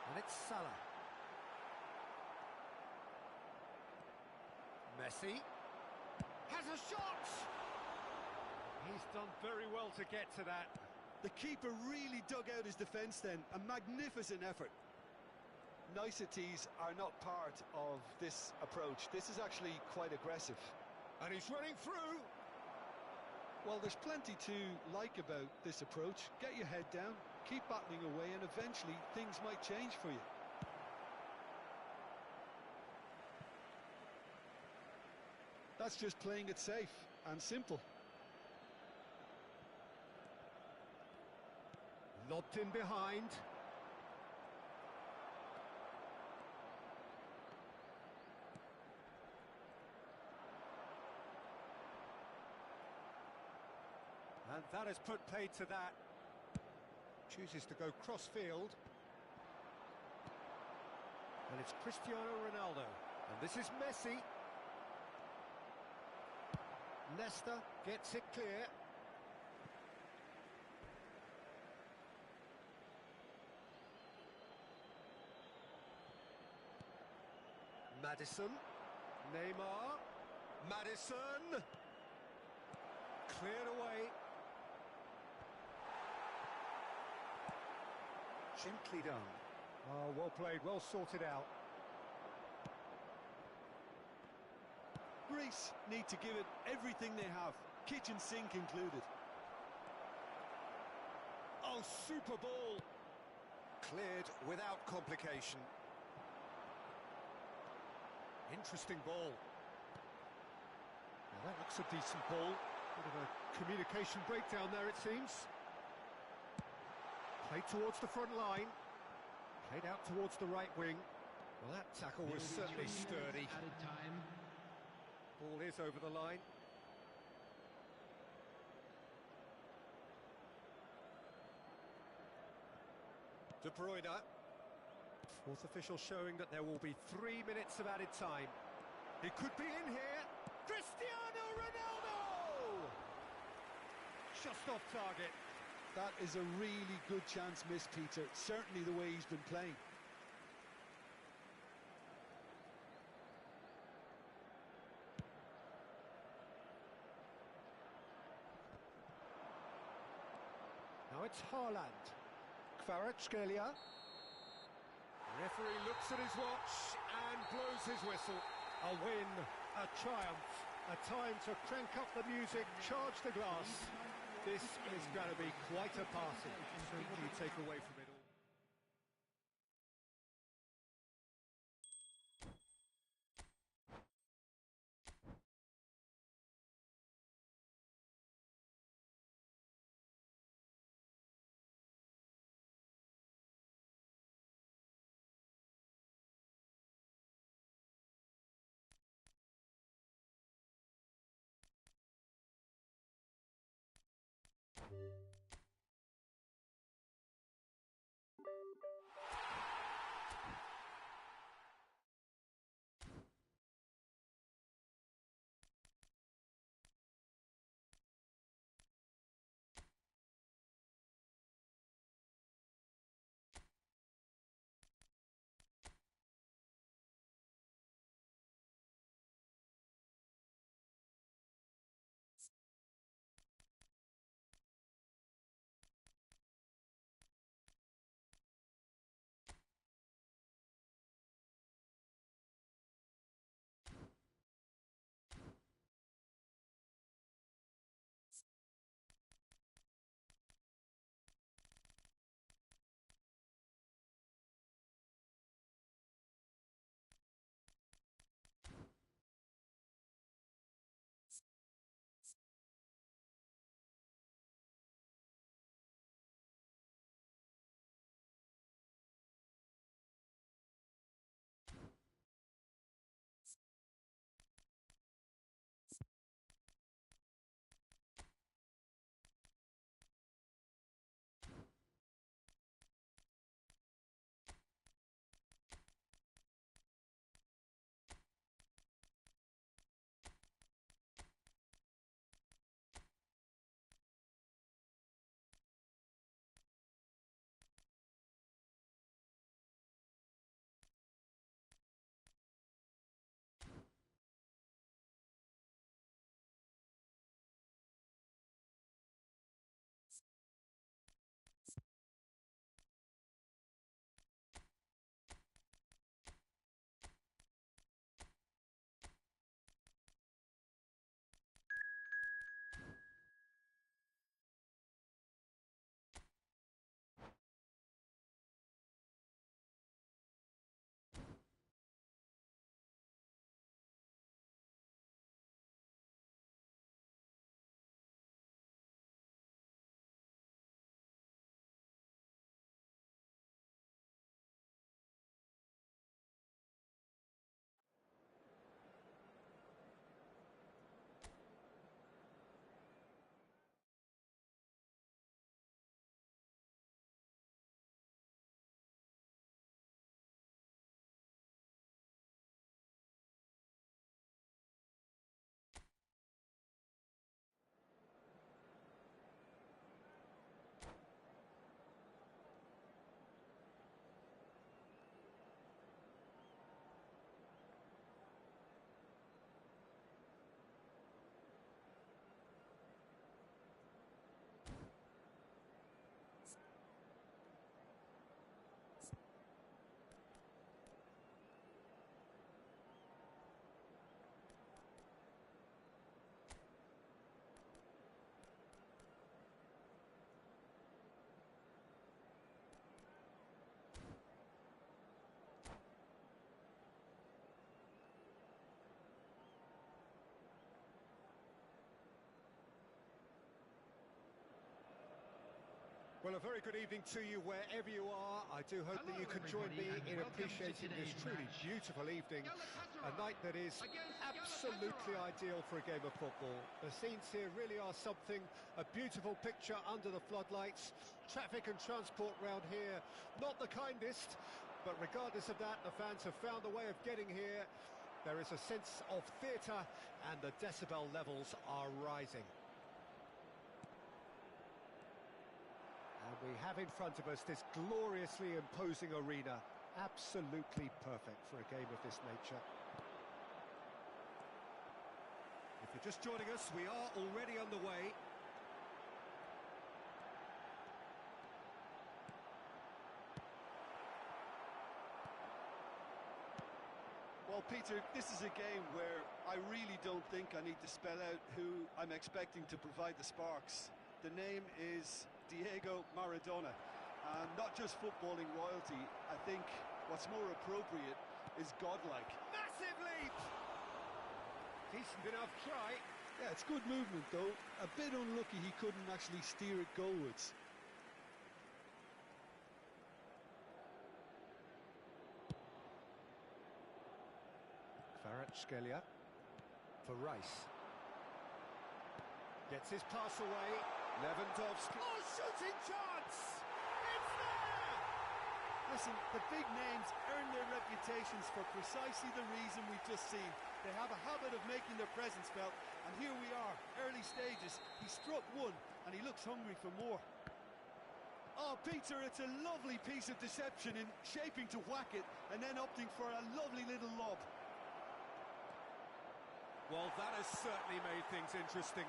Speaker 1: And it's Salah. Messi has a shot! He's done very well to get to that.
Speaker 2: The keeper really dug out his defence then. A magnificent effort. Niceties are not part of this approach. This is actually quite aggressive.
Speaker 1: And he's running through.
Speaker 2: Well, there's plenty to like about this approach. Get your head down, keep battling away, and eventually things might change for you. That's just playing it safe and simple.
Speaker 1: Lobbed in behind. that has put paid to that. Chooses to go cross-field. And it's Cristiano Ronaldo. And this is Messi. Nesta gets it clear. Madison. Neymar. Madison. Cleared away. Gently done. Oh, well played, well sorted out.
Speaker 2: Greece need to give it everything they have, kitchen sink included.
Speaker 1: Oh, super ball. Cleared without complication. Interesting ball. Well, that looks a decent ball. Bit of a communication breakdown there, it seems. Played towards the front line. Played out towards the right wing. Well, that tackle was certainly sturdy.
Speaker 3: Added time.
Speaker 1: Ball is over the line. De Bruyne. Fourth official showing that there will be 3 minutes of added time. He could be in here. Cristiano Ronaldo! Just off target.
Speaker 2: That is a really good chance missed, Peter. Certainly the way he's been playing.
Speaker 1: Now it's Haaland. Kvaratskhelia. Referee looks at his watch and blows his whistle. A win, a triumph, a time to crank up the music, charge the glass. This is going to be quite a party. So what do you take away from it all? Well, a very good evening to you wherever you are. I do hope that you can join me in appreciating this truly beautiful evening. A night that is absolutely ideal for a game of football. The scenes here really are something. A beautiful picture under the floodlights. Traffic and transport round here, not the kindest. But regardless of that, the fans have found a way of getting here. There is a sense of theatre and the decibel levels are rising. And we have in front of us this gloriously imposing arena, absolutely perfect for a game of this nature. If you're just joining us, we are already underway.
Speaker 2: Well, Peter, this is a game where I really don't think I need to spell out who I'm expecting to provide the sparks. The name is Diego Maradona, and not just footballing royalty. I think what's more appropriate is godlike.
Speaker 1: Massive leap! Decent enough try.
Speaker 2: Yeah, it's good movement though. A bit unlucky he couldn't actually steer it goalwards.
Speaker 1: Kvaratskhelia for Rice. Gets his pass away. Lewandowski. Oh, shooting chance! It's there!
Speaker 2: Listen, the big names earn their reputations for precisely the reason we've just seen. They have a habit of making their presence felt, and here we are, early stages. He struck one, and he looks hungry for more. Oh, Peter, it's a lovely piece of deception in shaping to whack it, and then opting for a lovely little lob.
Speaker 1: Well, that has certainly made things interesting.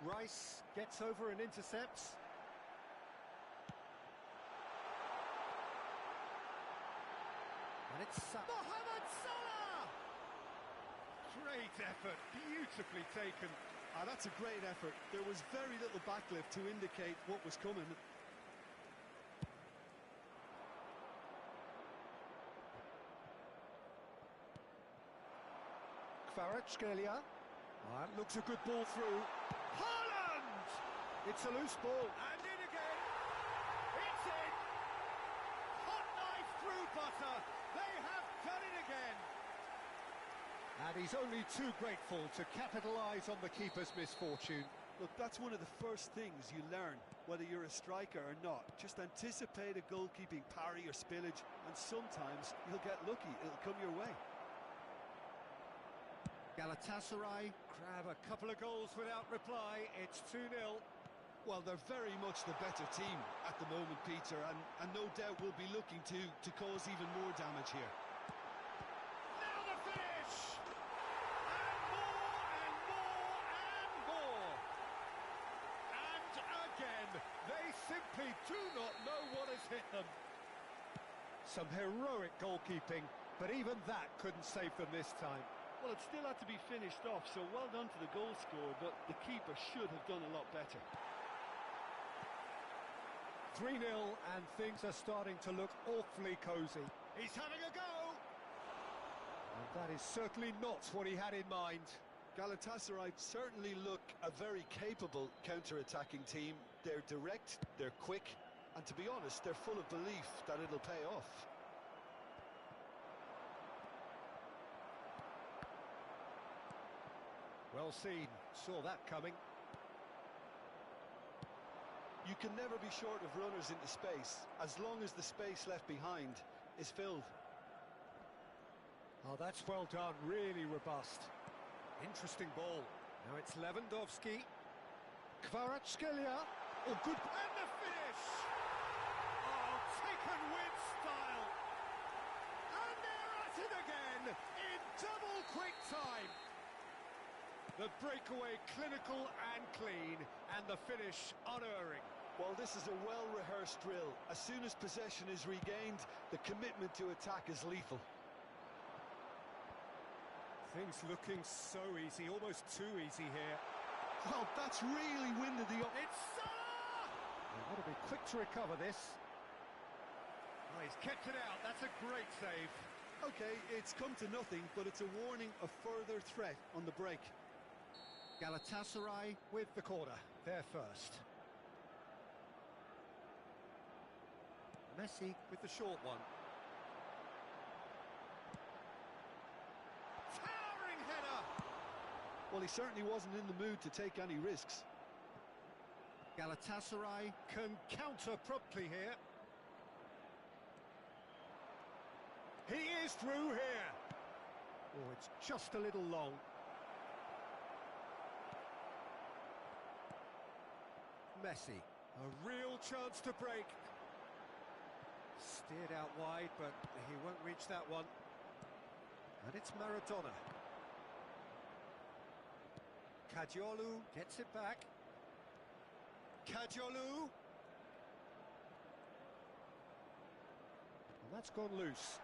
Speaker 1: Rice gets over and intercepts. And it's Mohamed Salah! Great effort, beautifully taken.
Speaker 2: Ah, that's a great effort. There was very little backlift to indicate what was coming.
Speaker 1: Kvaratskhelia. That looks a good ball through. Haaland! It's a loose ball. And in again. It's in. Hot knife through butter. They have done it again. And he's only too grateful to capitalise on the keeper's misfortune.
Speaker 2: Look, that's one of the first things you learn, whether you're a striker or not. Just anticipate a goalkeeping parry or spillage, and sometimes you'll get lucky. It'll come your way.
Speaker 1: Galatasaray grab a couple of goals without reply. It's 2-0.
Speaker 2: Well, they're very much the better team at the moment, Peter, and no doubt will be looking to cause even more damage here.
Speaker 1: Now the finish! And more and more and more! And again, they simply do not know what has hit them. Some heroic goalkeeping, but even that couldn't save them this time.
Speaker 2: Well, it still had to be finished off, so well done to the goal scorer, but the keeper should have done a lot better.
Speaker 1: 3-0, and things are starting to look awfully cosy. He's having a go! And that is certainly not what he had in mind.
Speaker 2: Galatasaray certainly look a very capable counter-attacking team. They're direct, they're quick, and to be honest, they're full of belief that it'll pay off.
Speaker 1: Well seen, saw that coming.
Speaker 2: You can never be short of runners into space, as long as the space left behind is filled.
Speaker 1: Oh, that's well done, really robust. Interesting ball. Now it's Lewandowski. Kvaratskhelia. Oh, good. And the finish! Oh, taken with style. And they're at it again in double quick time. The breakaway clinical and clean, and the finish unerring.
Speaker 2: Well, this is a well-rehearsed drill. As soon as possession is regained, the commitment to attack is lethal.
Speaker 1: Things looking so easy, almost too easy here.
Speaker 2: Well, that's really winded the...
Speaker 1: It's Salah! They want to be quick to recover this. Oh, he's kept it out, that's a great save.
Speaker 2: OK, it's come to nothing, but it's a warning of further threat on the break.
Speaker 1: Galatasaray with the corner, there first. Messi with the short one. Towering header!
Speaker 2: Well, he certainly wasn't in the mood to take any risks.
Speaker 1: Galatasaray can counter promptly here. He is through here. Oh, it's just a little long. Messi, a real chance to break. Steered out wide, but he won't reach that one. And it's Maradona. Kadiolu gets it back. Kadiolu. And that's gone loose.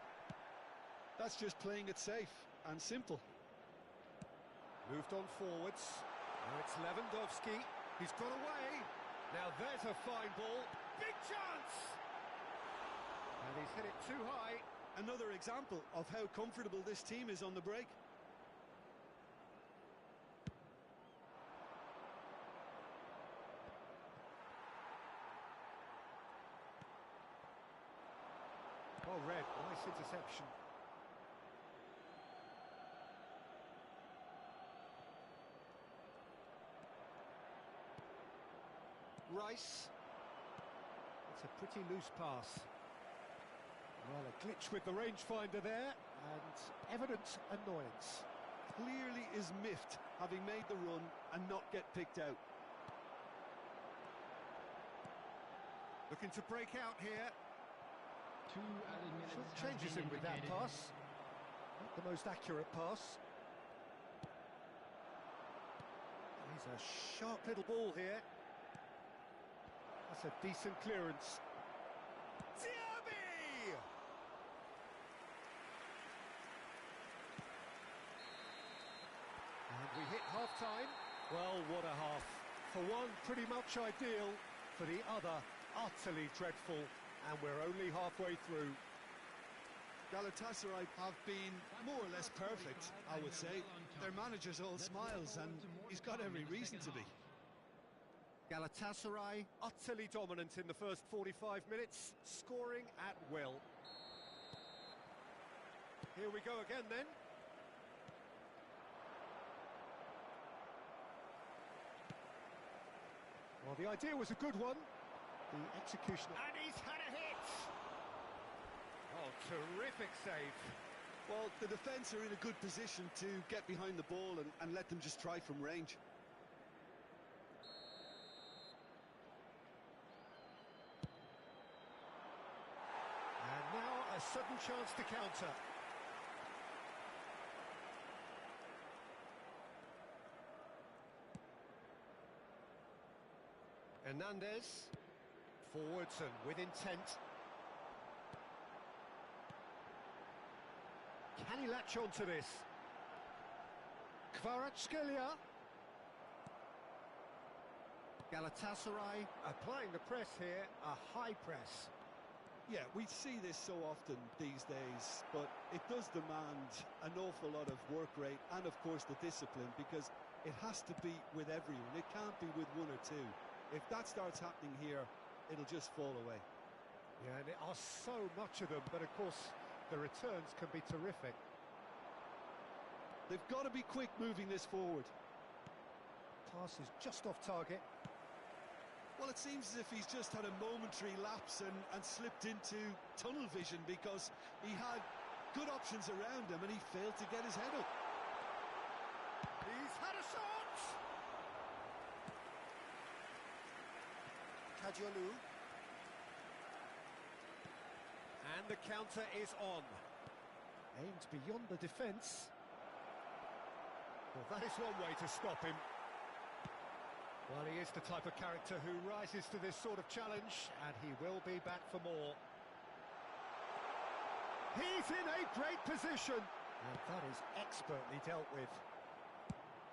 Speaker 2: That's just playing it safe and simple.
Speaker 1: Moved on forwards. Now it's Lewandowski. He's got away. Now there's a fine ball. Big chance! And he's hit it too high.
Speaker 2: Another example of how comfortable this team is on the break.
Speaker 1: Oh, Red, nice interception. Rice. It's a pretty loose pass. Well, a glitch with the rangefinder there, and evident annoyance.
Speaker 2: Clearly is miffed, having made the run and not get picked out.
Speaker 1: Looking to break out here.
Speaker 3: 2 added minutes.
Speaker 1: Some
Speaker 3: has
Speaker 1: changes
Speaker 3: been
Speaker 1: in with that
Speaker 3: indicated.
Speaker 1: pass. Not the most accurate pass. He's a sharp little ball here. That's a decent clearance. Diaby! And we hit half-time. Well, what a half. For one, pretty much ideal. For the other, utterly dreadful. And we're only halfway through.
Speaker 2: Galatasaray have been more or less perfect, I would say. Their manager's all smiles, and he's got every reason to be.
Speaker 1: Galatasaray, utterly dominant in the first 45 minutes, scoring at will. Here we go again then. Well, the idea was a good one. The execution... And he's had a hit! Oh, terrific save.
Speaker 2: Well, the defence are in a good position to get behind the ball and let them just try from range.
Speaker 1: And now a sudden chance to counter. Hernandez, forwards and with intent. Can he latch on to this? Kvaratskhelia. Galatasaray applying the press here, a high press.
Speaker 2: Yeah, we see this so often these days, but it does demand an awful lot of work rate and, of course, the discipline, because it has to be with everyone. It can't be with one or two. If that starts happening here, it'll just fall away.
Speaker 1: Yeah, and there are so much of them, but of course the returns can be terrific.
Speaker 2: They've got to be quick moving this forward.
Speaker 1: Pass is just off target.
Speaker 2: Well, it seems as if he's just had a momentary lapse and slipped into tunnel vision, because he had good options around him and he failed to get his head up.
Speaker 1: He's had a shot! Kadiolu. And the counter is on. Aimed beyond the defence. Well, that is one way to stop him. Well, he is the type of character who rises to this sort of challenge, and he will be back for more. He's in a great position, and that is expertly dealt with.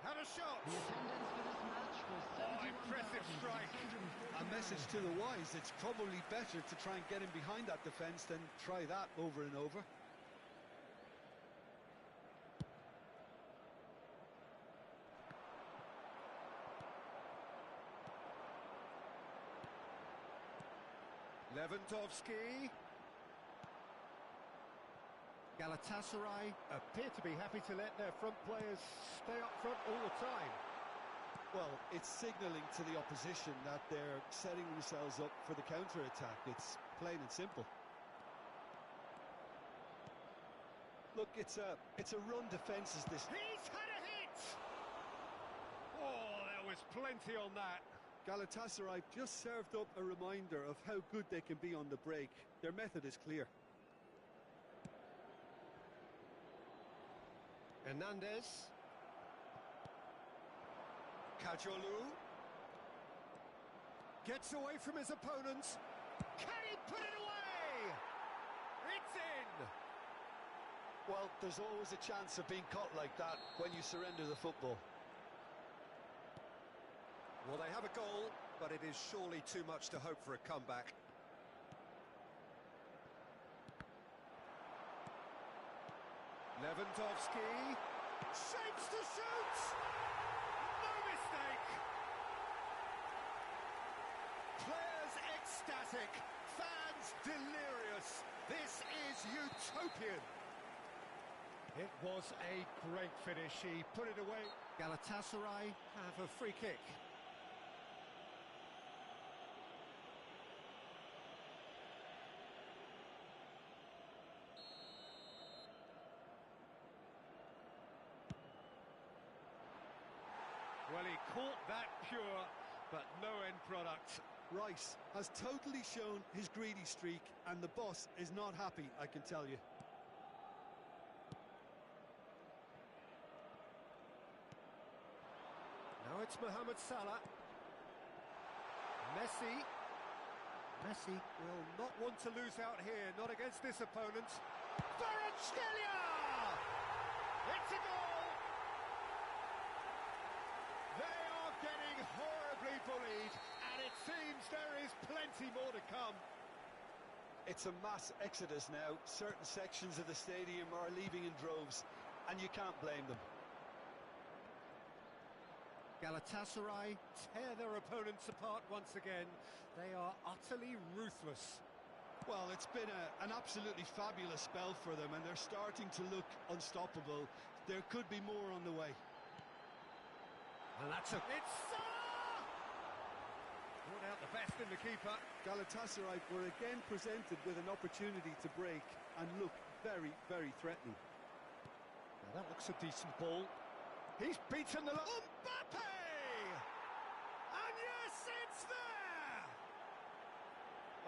Speaker 1: Had a shot!
Speaker 3: The attendance for this match was
Speaker 1: impressive strike.
Speaker 2: A message to the wise: it's probably better to try and get him behind that defence than try that over and over.
Speaker 1: Lewandowski. Galatasaray appear to be happy to let their front players stay up front all the time.
Speaker 2: Well, it's signalling to the opposition that they're setting themselves up for the counter-attack. It's plain and simple. Look, it's a run defence is this.
Speaker 1: He's had a hit! Oh, there was plenty on that.
Speaker 2: Galatasaray just served up a reminder of how good they can be on the break. Their method is clear.
Speaker 1: Hernandez. Kajolu. Gets away from his opponents. Can he put it away? It's in!
Speaker 2: Well, there's always a chance of being caught like that when you surrender the football.
Speaker 1: Well, they have a goal, but it is surely too much to hope for a comeback. Lewandowski shapes to shoot! No mistake! Players ecstatic, fans delirious. This is utopian. It was a great finish. He put it away. Galatasaray have a free kick. Well, he caught that pure, but no end product.
Speaker 2: Rice has totally shown his greedy streak, and the boss is not happy, I can tell you.
Speaker 1: Now it's Mohamed Salah. Messi. Messi will not want to lose out here, not against this opponent. Kvaratskhelia! It's a goal! They are getting horribly bullied, and it seems there is plenty more to come.
Speaker 2: It's a mass exodus now. Certain sections of the stadium are leaving in droves, and you can't blame them.
Speaker 1: Galatasaray tear their opponents apart once again. They are utterly ruthless.
Speaker 2: Well, it's been an absolutely fabulous spell for them, and they're starting to look unstoppable. There could be more on the way.
Speaker 1: And that's a... It's Salah! Brought out the best in the keeper.
Speaker 2: Galatasaray were again presented with an opportunity to break and look very, very threatening.
Speaker 1: Now that looks a decent ball. He's beaten the... Mbappe! And yes, it's there!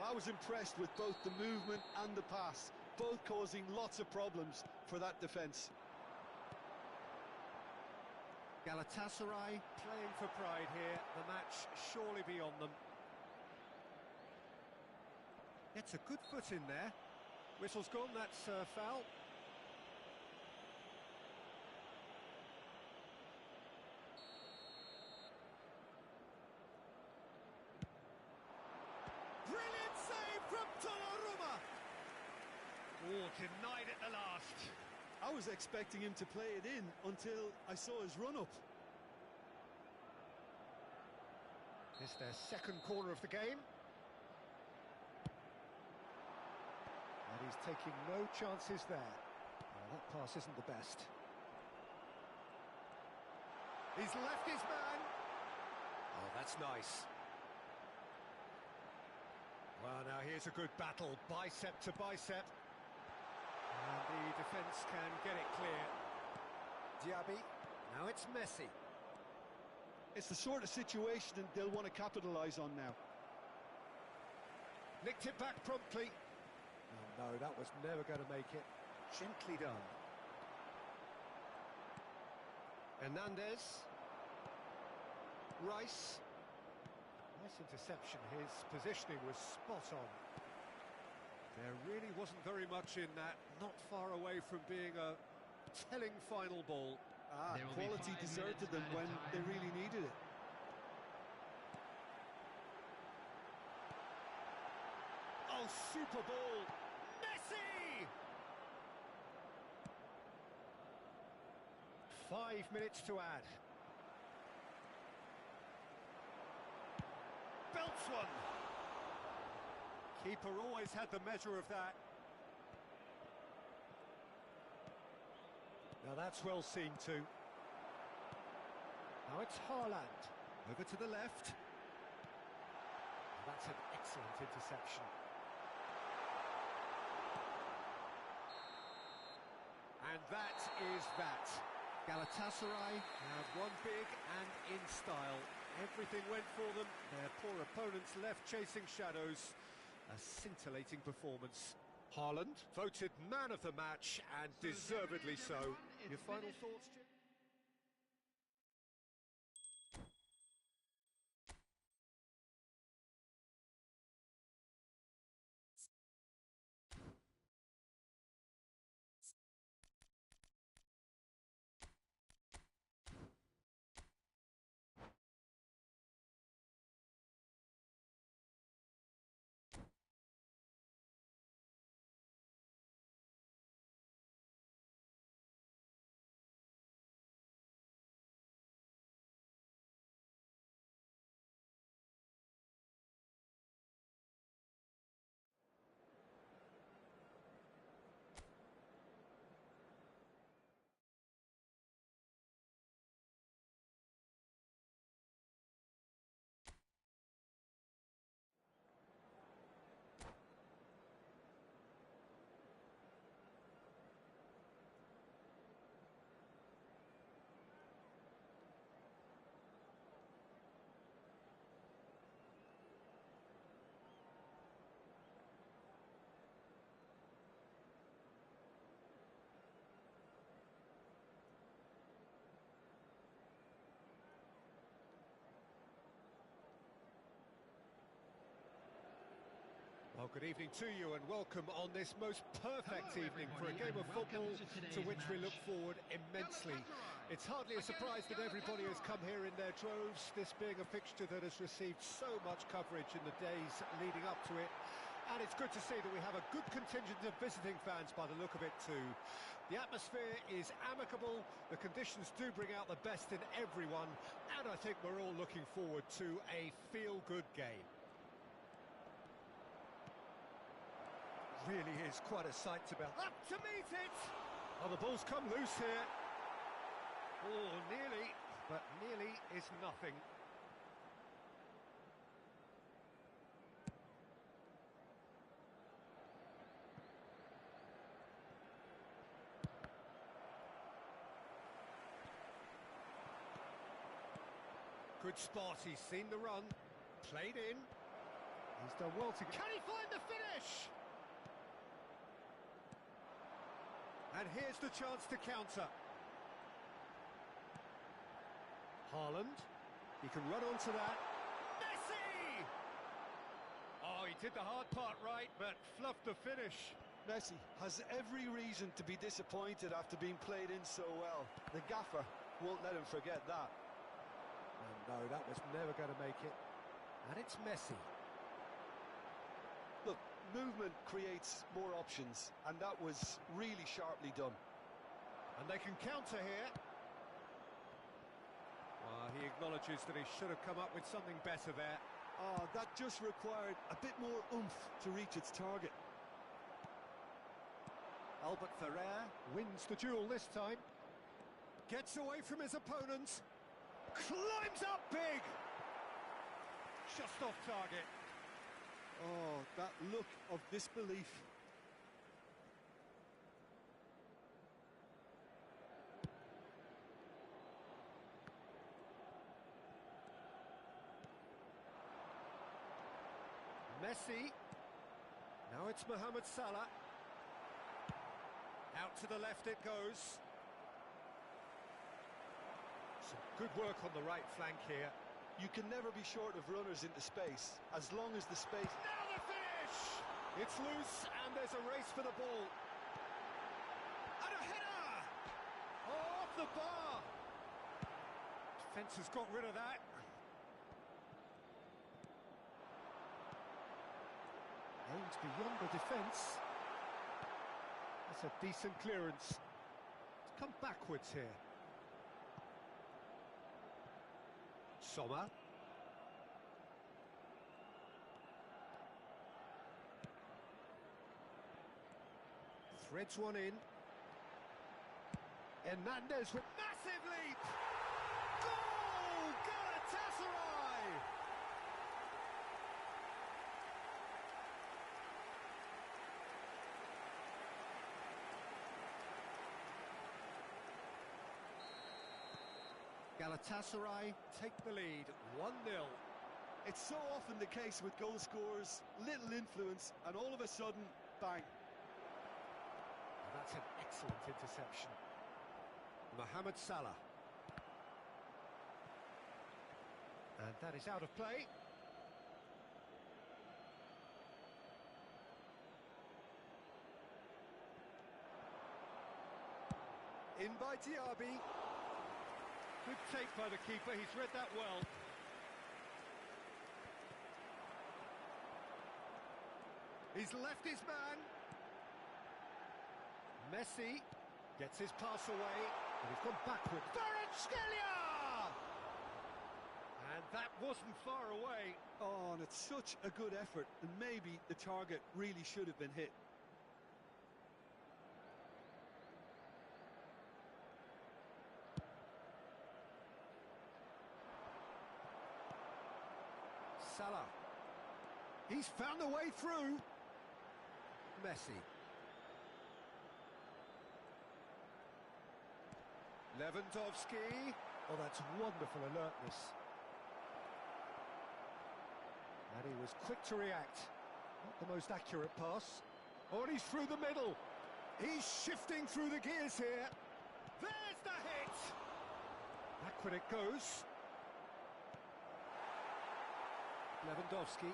Speaker 2: I was impressed with both the movement and the pass, both causing lots of problems for that defence.
Speaker 1: Galatasaray playing for pride here. The match surely beyond them. Gets a good foot in there. Whistle's gone, that's foul. Brilliant save from Donnarumma! Oh, denied at the last.
Speaker 2: I was expecting him to play it in until I saw his run-up.
Speaker 1: It's their second corner of the game. And he's taking no chances there. Well, that pass isn't the best. He's left his man. Oh, that's nice. Well, now here's a good battle, bicep to bicep. And the defence can get it clear. Diaby, now it's Messi.
Speaker 2: It's the sort of situation they'll want to capitalise on now.
Speaker 1: Nicked it back promptly. Oh, no, that was never going to make it. Gently done. Hernandez. Rice. Nice interception. His positioning was spot on. There really wasn't very much in that. Not far away from being a telling final ball.
Speaker 2: Quality deserted them when they really needed it.
Speaker 1: Oh, super ball! Messi! 5 minutes to add. Belts one. Keeper always had the measure of that. Now that's well seen too. Now it's Haaland. Over to the left. That's an excellent interception. And that is that. Galatasaray have won big and in style. Everything went for them. Their poor opponents left chasing shadows. A scintillating performance. Haaland voted man of the match, and deservedly so. Your final thoughts, Jim? Well, good evening to you and welcome on this most perfect evening for a game of football to which we look forward immensely. It's hardly a surprise that everybody has come here in their droves, this being a fixture that has received so much coverage in the days leading up to it. And it's good to see that we have a good contingent of visiting fans by the look of it too. The atmosphere is amicable, the conditions do bring out the best in everyone, and I think we're all looking forward to a feel-good game. Really is quite a sight to behold. Up to meet it! Oh, the ball's come loose here. Oh, nearly, but nearly is nothing. Good spot, he's seen the run. Played in. He's done well to... Can he find the finish? And here's the chance to counter. Haaland. He can run onto that. Messi! Oh, he did the hard part right, but fluffed the finish.
Speaker 2: Messi has every reason to be disappointed after being played in so well. The gaffer won't let him forget that.
Speaker 1: And no, that was never going to make it. And it's Messi.
Speaker 2: Look, movement creates more options, and that was really sharply done.
Speaker 1: And they can counter here. Well, he acknowledges that he should have come up with something better there.
Speaker 2: Oh, that just required a bit more oomph to reach its target.
Speaker 1: Albert Ferrer wins the duel this time. Gets away from his opponent. Climbs up big! Just off target.
Speaker 2: Oh, that look of disbelief.
Speaker 1: Messi. Now it's Mohamed Salah. Out to the left it goes. Some good work on the right flank here.
Speaker 2: You can never be short of runners into space, as long as the space...
Speaker 1: Now the finish! It's loose, and there's a race for the ball. And a header! Oh, off the bar! Defence has got rid of that. Aims beyond the defence. That's a decent clearance. It's come backwards here. Sommer. Threads one in. Hernandez with massive leap! Goal! Galatasaray! Galatasaray take the lead, 1-0.
Speaker 2: It's so often the case with goal scorers, little influence, and all of a sudden, bang.
Speaker 1: And that's an excellent interception. Mohamed Salah. And that is out of play. In by Diaby. Good take by the keeper, he's read that well. He's left his man. Messi gets his pass away, and he's gone backward. Kvaratskhelia! And that wasn't far away.
Speaker 2: Oh, and it's such a good effort, and maybe the target really should have been hit.
Speaker 1: Salah. He's found a way through. Messi. Lewandowski. Oh, that's wonderful alertness. And he was quick to react. Not the most accurate pass. Oh, and he's through the middle. He's shifting through the gears here. There's the hit! Backward it goes. Lewandowski.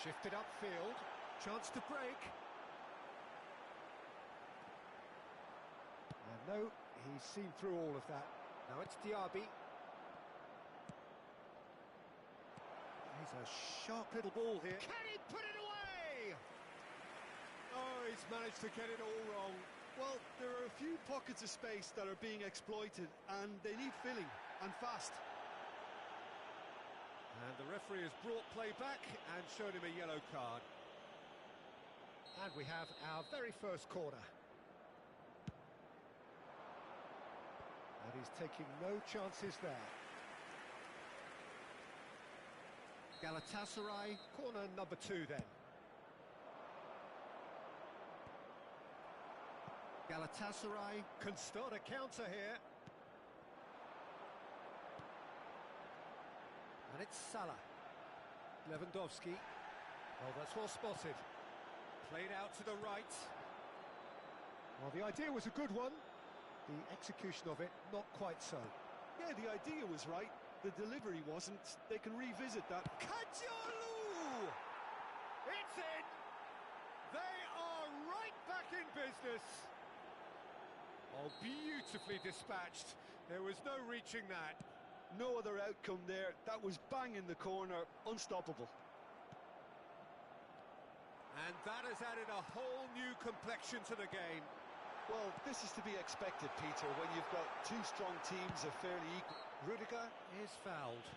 Speaker 1: Shifted upfield. Chance to break. And no, he's seen through all of that. Now it's Diaby. He's a sharp little ball here. Can he put it away? Oh, he's managed to get it all wrong.
Speaker 2: Well, there are a few pockets of space that are being exploited, and they need filling, and fast.
Speaker 1: And the referee has brought play back and showed him a yellow card. And we have our very first corner. And he's taking no chances there. Galatasaray, corner number 2 then. Galatasaray can start a counter here. And it's Salah. Lewandowski. Oh, that's well spotted. Played out to the right. Well, the idea was a good one. The execution of it, not quite so.
Speaker 2: Yeah, the idea was right. The delivery wasn't. They can revisit that.
Speaker 1: Kajolu! It's in! They are right back in business. Oh, beautifully dispatched. There was no reaching that.
Speaker 2: No other outcome there. That was bang in the corner, unstoppable.
Speaker 1: And that has added a whole new complexion to the game.
Speaker 2: Well, this is to be expected, Peter, when you've got two strong teams of fairly equal.
Speaker 1: Rudiger is fouled.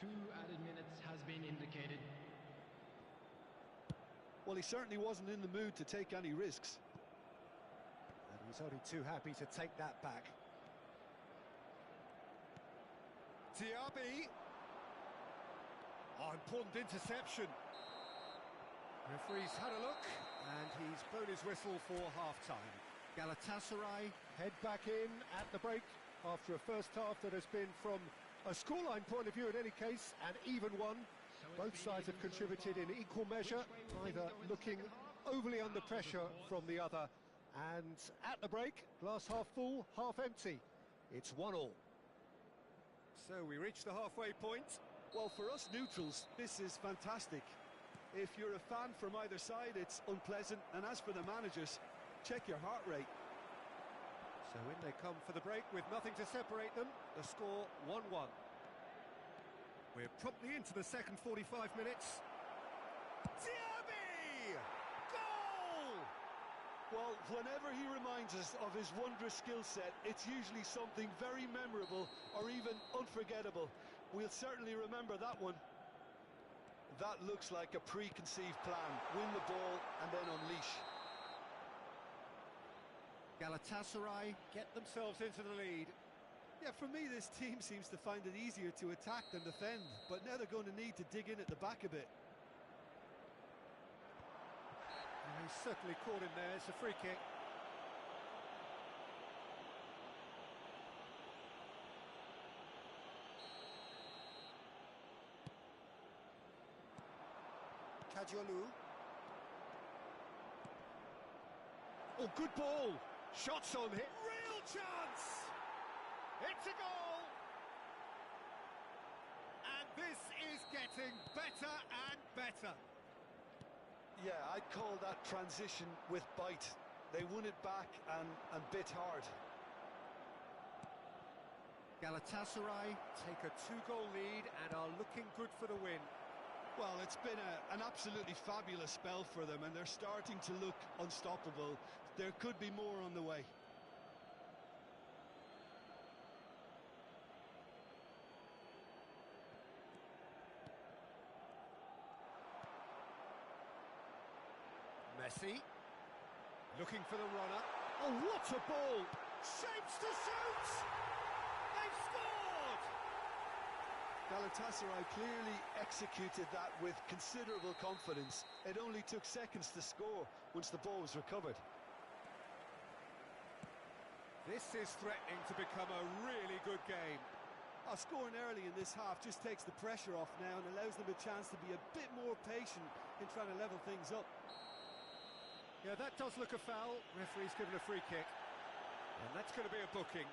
Speaker 3: Two added minutes has been indicated.
Speaker 2: Well, he certainly wasn't in the mood to take any risks.
Speaker 1: And he's only too happy to take that back. Diaby. Oh, important interception. Referee's had a look, and he's blown his whistle for half-time. Galatasaray head back in at the break after a first half that has been, from a scoreline point of view in any case, an even one. Both sides have contributed in equal measure, either looking overly under pressure from the other. And at the break, glass half full, half empty. It's 1-1. So we reach the halfway point.
Speaker 2: Well, for us neutrals, this is fantastic. If you're a fan from either side, it's unpleasant. And as for the managers, check your heart rate.
Speaker 1: So in they come for the break with nothing to separate them. The score 1-1. We're promptly into the second 45 minutes. Diaby! Goal!
Speaker 2: Well, whenever he reminds us of his wondrous skill set, it's usually something very memorable or even unforgettable. We'll certainly remember that one. That looks like a preconceived plan. Win the ball and then unleash.
Speaker 1: Galatasaray get themselves into the lead.
Speaker 2: Yeah, for me, this team seems to find it easier to attack than defend, but now they're going to need to dig in at the back a bit.
Speaker 1: And he's certainly caught in there. It's a free kick. Kajolu. Oh, good ball. Shots on hit. Real chance! It's a goal! And this is getting better and better.
Speaker 2: Yeah, I'd call that transition with bite. They won it back and bit hard.
Speaker 1: Galatasaray take a 2-goal lead and are looking good for the win.
Speaker 2: Well, it's been an absolutely fabulous spell for them, and they're starting to look unstoppable. There could be more on the way.
Speaker 1: Messi, looking for the runner. Oh, what a ball! Shapes to shoot! They've scored!
Speaker 2: Galatasaray clearly executed that with considerable confidence. It only took seconds to score once the ball was recovered.
Speaker 1: This is threatening to become a really good game.
Speaker 2: Scoring early in this half just takes the pressure off now and allows them a chance to be a bit more patient in trying to level things up.
Speaker 1: Yeah, that does look a foul. Referee's given a free kick. And that's going to be a booking.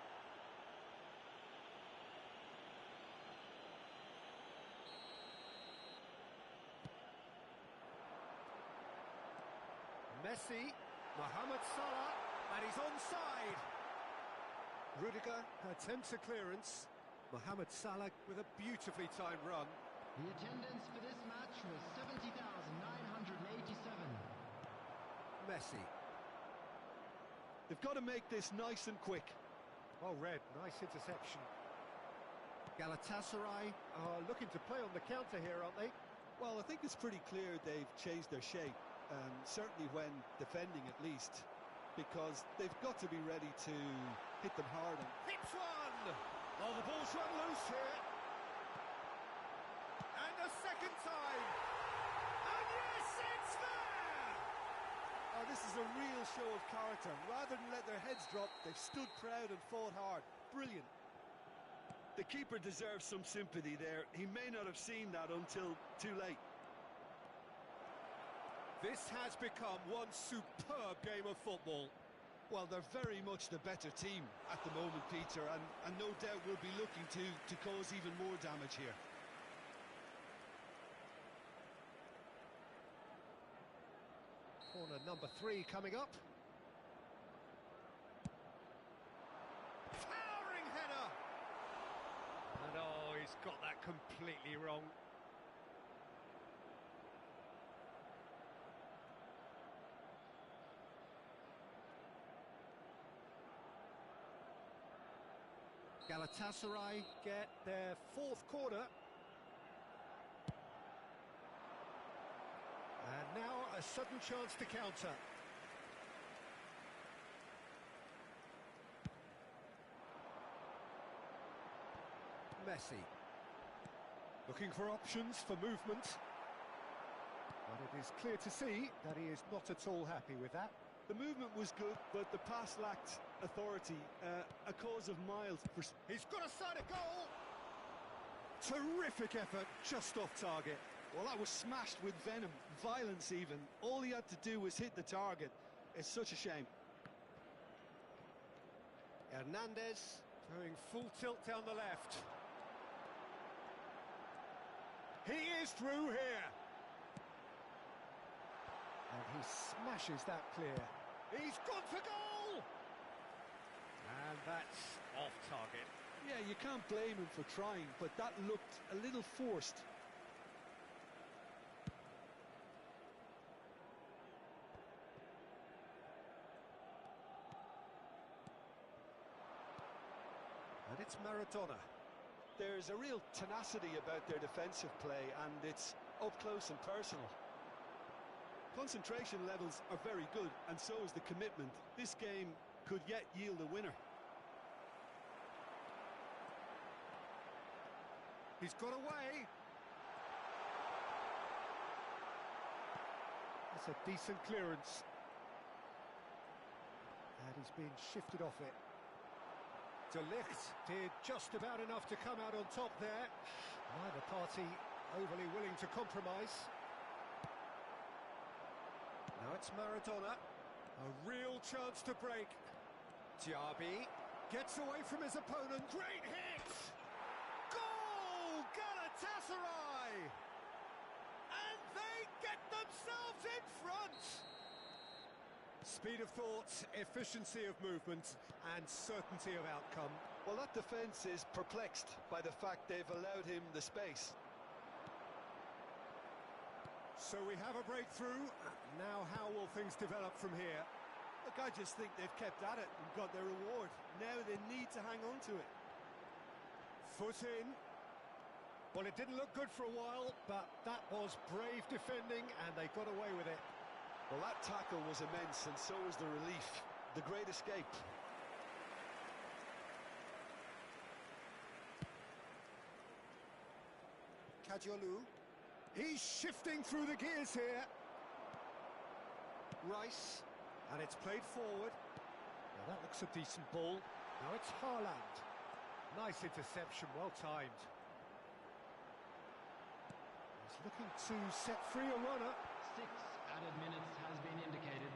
Speaker 1: Messi, Mohamed Salah, and he's onside. Rudiger attempts a clearance. Mohamed Salah with a beautifully timed run.
Speaker 3: The attendance for this match was 70,987.
Speaker 1: Messi.
Speaker 2: They've got to make this nice and quick.
Speaker 1: Oh, Red, nice interception. Galatasaray are looking to play on the counter here, aren't they?
Speaker 2: Well, I think it's pretty clear they've changed their shape, certainly when defending at least, because they've got to be ready to hit them hard.
Speaker 1: Hits one! Oh, the ball's run loose here. And a second time. And yes, it's there!
Speaker 2: Oh, this is a real show of character. Rather than let their heads drop, they've stood proud and fought hard. Brilliant. The keeper deserves some sympathy there. He may not have seen that until too late.
Speaker 1: This has become one superb game of football.
Speaker 2: Well, they're very much the better team at the moment, Peter, and no doubt will be looking to cause even more damage here.
Speaker 1: Corner number 3 coming up. Towering header! And oh, he's got that completely wrong. Galatasaray get their 4th corner. And now a sudden chance to counter. Messi. Looking for options for movement. But it is clear to see that he is not at all happy with that.
Speaker 2: The movement was good, but the pass lacked authority, a cause of mild...
Speaker 1: He's got a side of goal! Terrific effort, just off target.
Speaker 2: Well, that was smashed with venom, violence even. All he had to do was hit the target. It's such a shame.
Speaker 1: Hernandez going full tilt down the left. He is through here. And he smashes that clear. He's gone for goal! And that's off target.
Speaker 2: Yeah, you can't blame him for trying, but that looked a little forced.
Speaker 1: And it's Maradona.
Speaker 2: There's a real tenacity about their defensive play, and it's up close and personal. Concentration levels are very good, and so is the commitment. This game could yet yield a winner.
Speaker 1: He's got away. That's a decent clearance. And he's being shifted off it. De Ligt did just about enough to come out on top there. Neither party overly willing to compromise. Now it's Maradona. A real chance to break. Diaby gets away from his opponent. Great hit! Goal! Galatasaray! And they get themselves in front! Speed of thought, efficiency of movement, and certainty of outcome.
Speaker 2: Well, that defence is perplexed by the fact they've allowed him the space.
Speaker 1: So we have a breakthrough. Now how will things develop from here?
Speaker 2: Look, I just think they've kept at it and got their reward. Now they need to hang on to it.
Speaker 1: Foot in. Well, it didn't look good for a while, but that was brave defending, and they got away with it.
Speaker 2: Well, that tackle was immense, and so was the relief. The great escape.
Speaker 1: Kadiolu. He's shifting through the gears here. Rice. And it's played forward. Now that looks a decent ball. Now it's Haaland. Nice interception, well timed. He's looking to set free a runner.
Speaker 3: 6 added minutes has been indicated.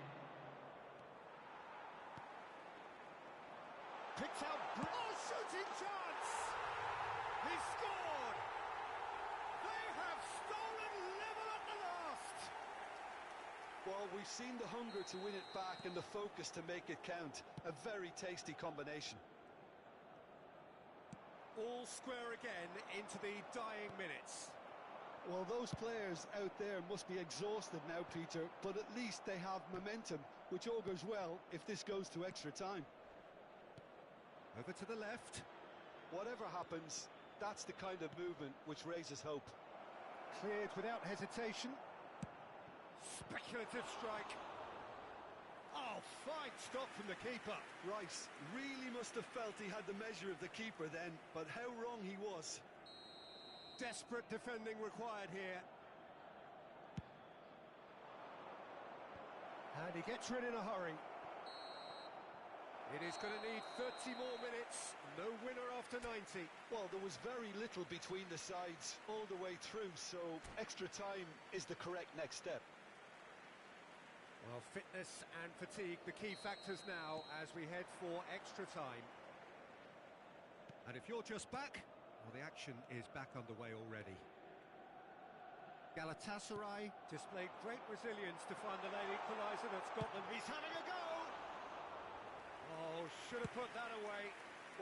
Speaker 1: Picks out... Oh, shooting chance! He scored! They have stolen level at the last!
Speaker 2: Well, we've seen the hunger to win it back and the focus to make it count. A very tasty combination.
Speaker 1: All square again into the dying minutes.
Speaker 2: Well, those players out there must be exhausted now, Peter, but at least they have momentum, which augurs well if this goes to extra time.
Speaker 1: Over to the left.
Speaker 2: Whatever happens, that's the kind of movement which raises hope.
Speaker 1: Cleared without hesitation. Speculative strike. Oh, fine stop from the keeper.
Speaker 2: Rice really must have felt he had the measure of the keeper then, but how wrong he was.
Speaker 1: Desperate defending required here. And he gets rid in a hurry. It is going to need 30 more minutes. No winner after 90.
Speaker 2: Well, there was very little between the sides all the way through, so extra time is the correct next step.
Speaker 1: Well, fitness and fatigue, the key factors now as we head for extra time. And if you're just back, well, the action is back underway already. Galatasaray displayed great resilience to find the late equaliser at Scotland. He's having a go! Oh, should have put that away.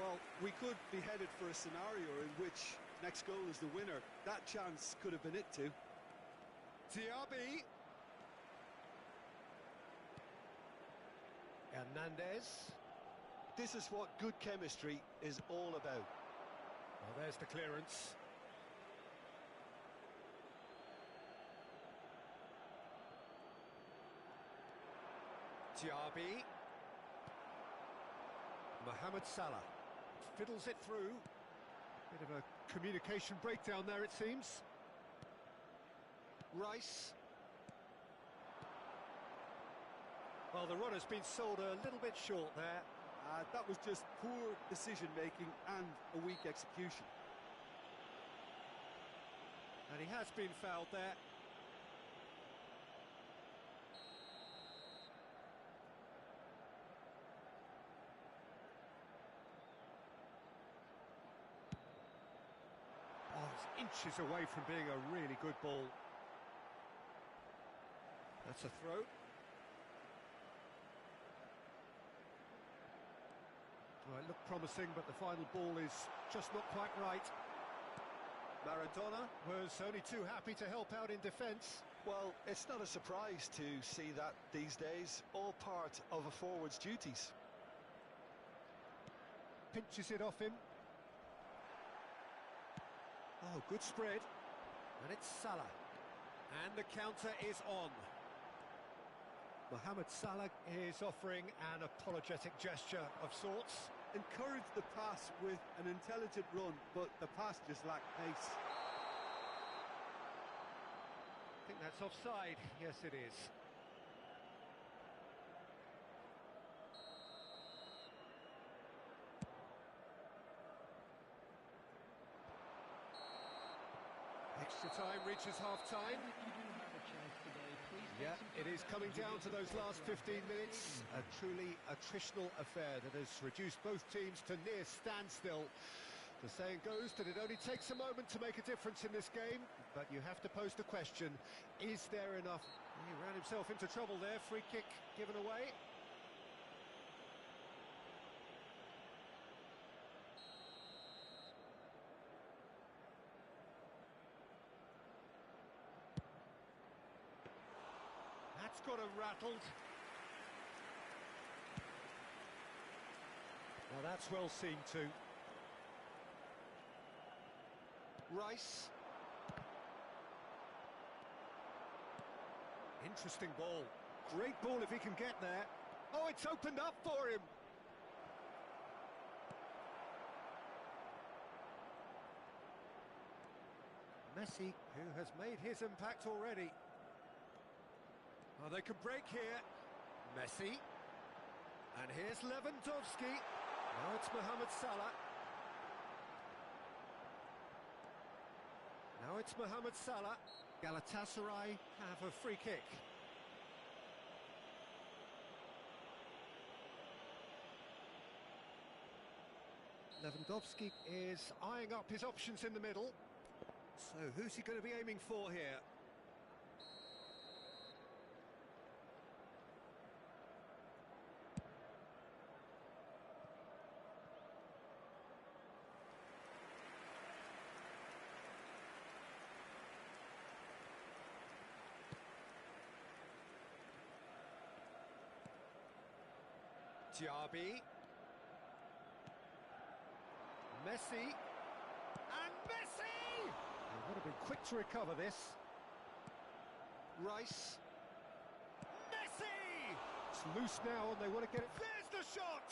Speaker 2: Well, we could be headed for a scenario in which next goal is the winner. That chance could have been it too.
Speaker 1: Diaby. Hernandez.
Speaker 2: This is what good chemistry is all about.
Speaker 1: Well, there's the clearance. Diaby. Mohamed Salah fiddles it through. Bit of a communication breakdown there, it seems. Rice. Well, the runner's been sold a little bit short there.
Speaker 2: That was just poor decision-making and a weak execution.
Speaker 1: And he has been fouled there. Oh, it's inches away from being a really good ball. That's a throw. Well, it looked promising, but the final ball is just not quite right. Maradona was only too happy to help out in defence.
Speaker 2: Well, it's not a surprise to see that these days, all part of a forward's duties.
Speaker 1: Pinches it off him. Oh, good spread. And it's Salah. And the counter is on. Mohamed Salah is offering an apologetic gesture of sorts.
Speaker 2: Encouraged the pass with an intelligent run, but the pass just lacked pace.
Speaker 1: I think that's offside. Yes, it is. Extra time reaches half-time. Yeah, it is coming down to those last 15 minutes. A truly attritional affair that has reduced both teams to near standstill. The saying goes that it only takes a moment to make a difference in this game, but you have to pose the question, is there enough? He ran himself into trouble there, free kick given away. That's got him rattled. Now that's well seen too. Rice. Interesting ball. Great ball if he can get there. Oh, it's opened up for him. Messi, who has made his impact already. Oh, they could break here. Messi. And here's Lewandowski. Now it's Mohamed Salah. Now it's Mohamed Salah. Galatasaray have a free kick. Lewandowski is eyeing up his options in the middle. So who's he going to be aiming for here? Diaby. Messi. And Messi! He would have been quick to recover this. Rice. Messi! It's loose now and they want to get it. There's the shot!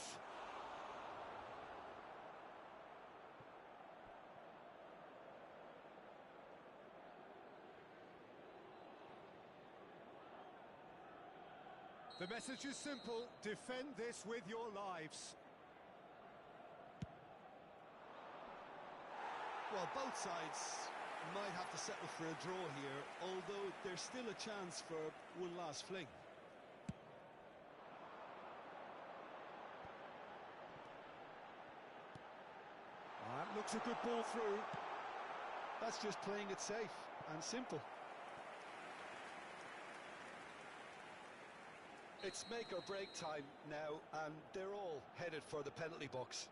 Speaker 1: The message is simple, defend this with your lives.
Speaker 2: Well, both sides might have to settle for a draw here, although there's still a chance for one last fling.
Speaker 1: That looks a good ball through.
Speaker 2: That's just playing it safe and simple. It's make or break time now, and they're all headed for the penalty box.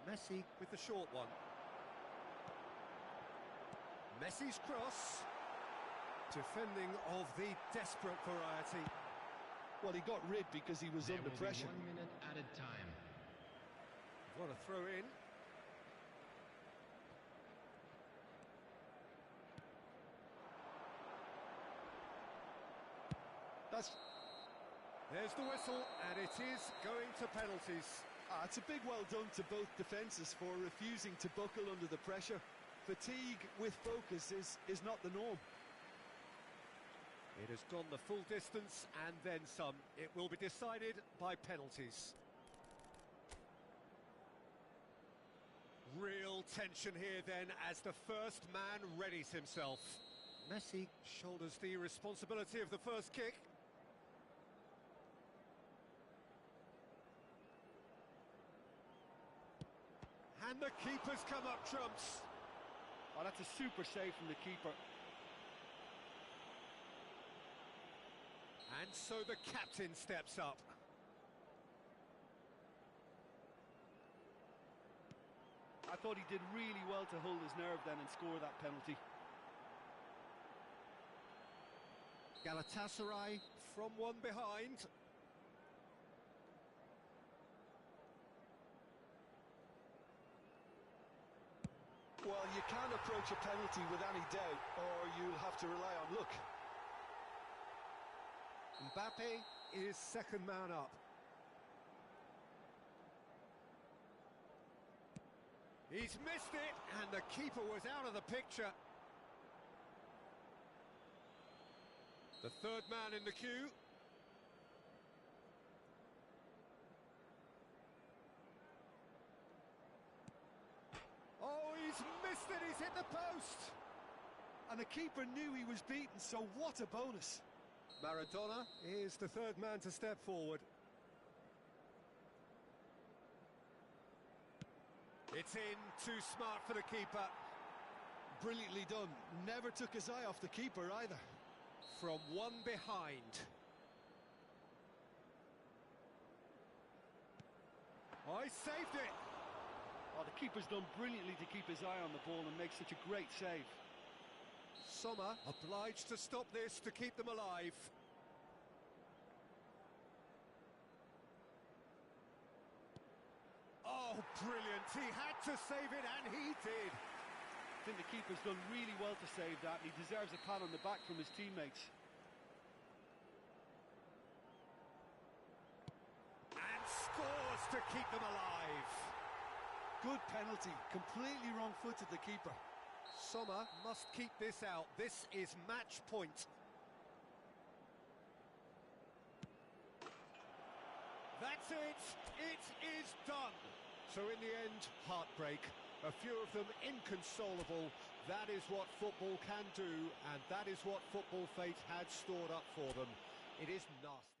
Speaker 1: Messi with the short one. Messi's cross. Defending of the desperate variety.
Speaker 2: Well, he got rid because he was under pressure.
Speaker 3: 1 minute added time.
Speaker 1: What a throw in. There's the whistle, and it is going to penalties.
Speaker 2: It's a big well done to both defences for refusing to buckle under the pressure. Fatigue with focus is not the norm.
Speaker 1: It has gone the full distance and then some. It will be decided by penalties. Real tension here then as the first man readies himself. Messi shoulders the responsibility of the first kick. And the keeper's come up trumps.
Speaker 2: Oh, that's a super save from the keeper.
Speaker 1: And so the captain steps up.
Speaker 2: I thought he did really well to hold his nerve then and score that penalty.
Speaker 1: Galatasaray from one behind.
Speaker 2: can't approach a penalty with any doubt, or you'll have to rely on luck.
Speaker 1: Mbappe is second man up. He's missed it, and the keeper was out of the picture. The third man in the queue. Oh, he's missed it, he's hit the post!
Speaker 2: And the keeper knew he was beaten, so what a bonus.
Speaker 1: Maradona is the third man to step forward. It's in, too smart for the keeper.
Speaker 2: Brilliantly done, never took his eye off the keeper either.
Speaker 1: From one behind. Oh, he saved it!
Speaker 2: Oh, the keeper's done brilliantly to keep his eye on the ball and make such a great save.
Speaker 1: Sommer obliged to stop this to keep them alive. Oh, brilliant! He had to save it, and he did.
Speaker 2: I think the keeper's done really well to save that, and he deserves a pat on the back from his teammates.
Speaker 1: And scores to keep them alive.
Speaker 2: Good penalty, completely wrong-footed the keeper.
Speaker 1: Sommer must keep this out. This is match point. That's it. It is done. So in the end, heartbreak. A few of them inconsolable. That is what football can do, and that is what football fate had stored up for them. It is nasty.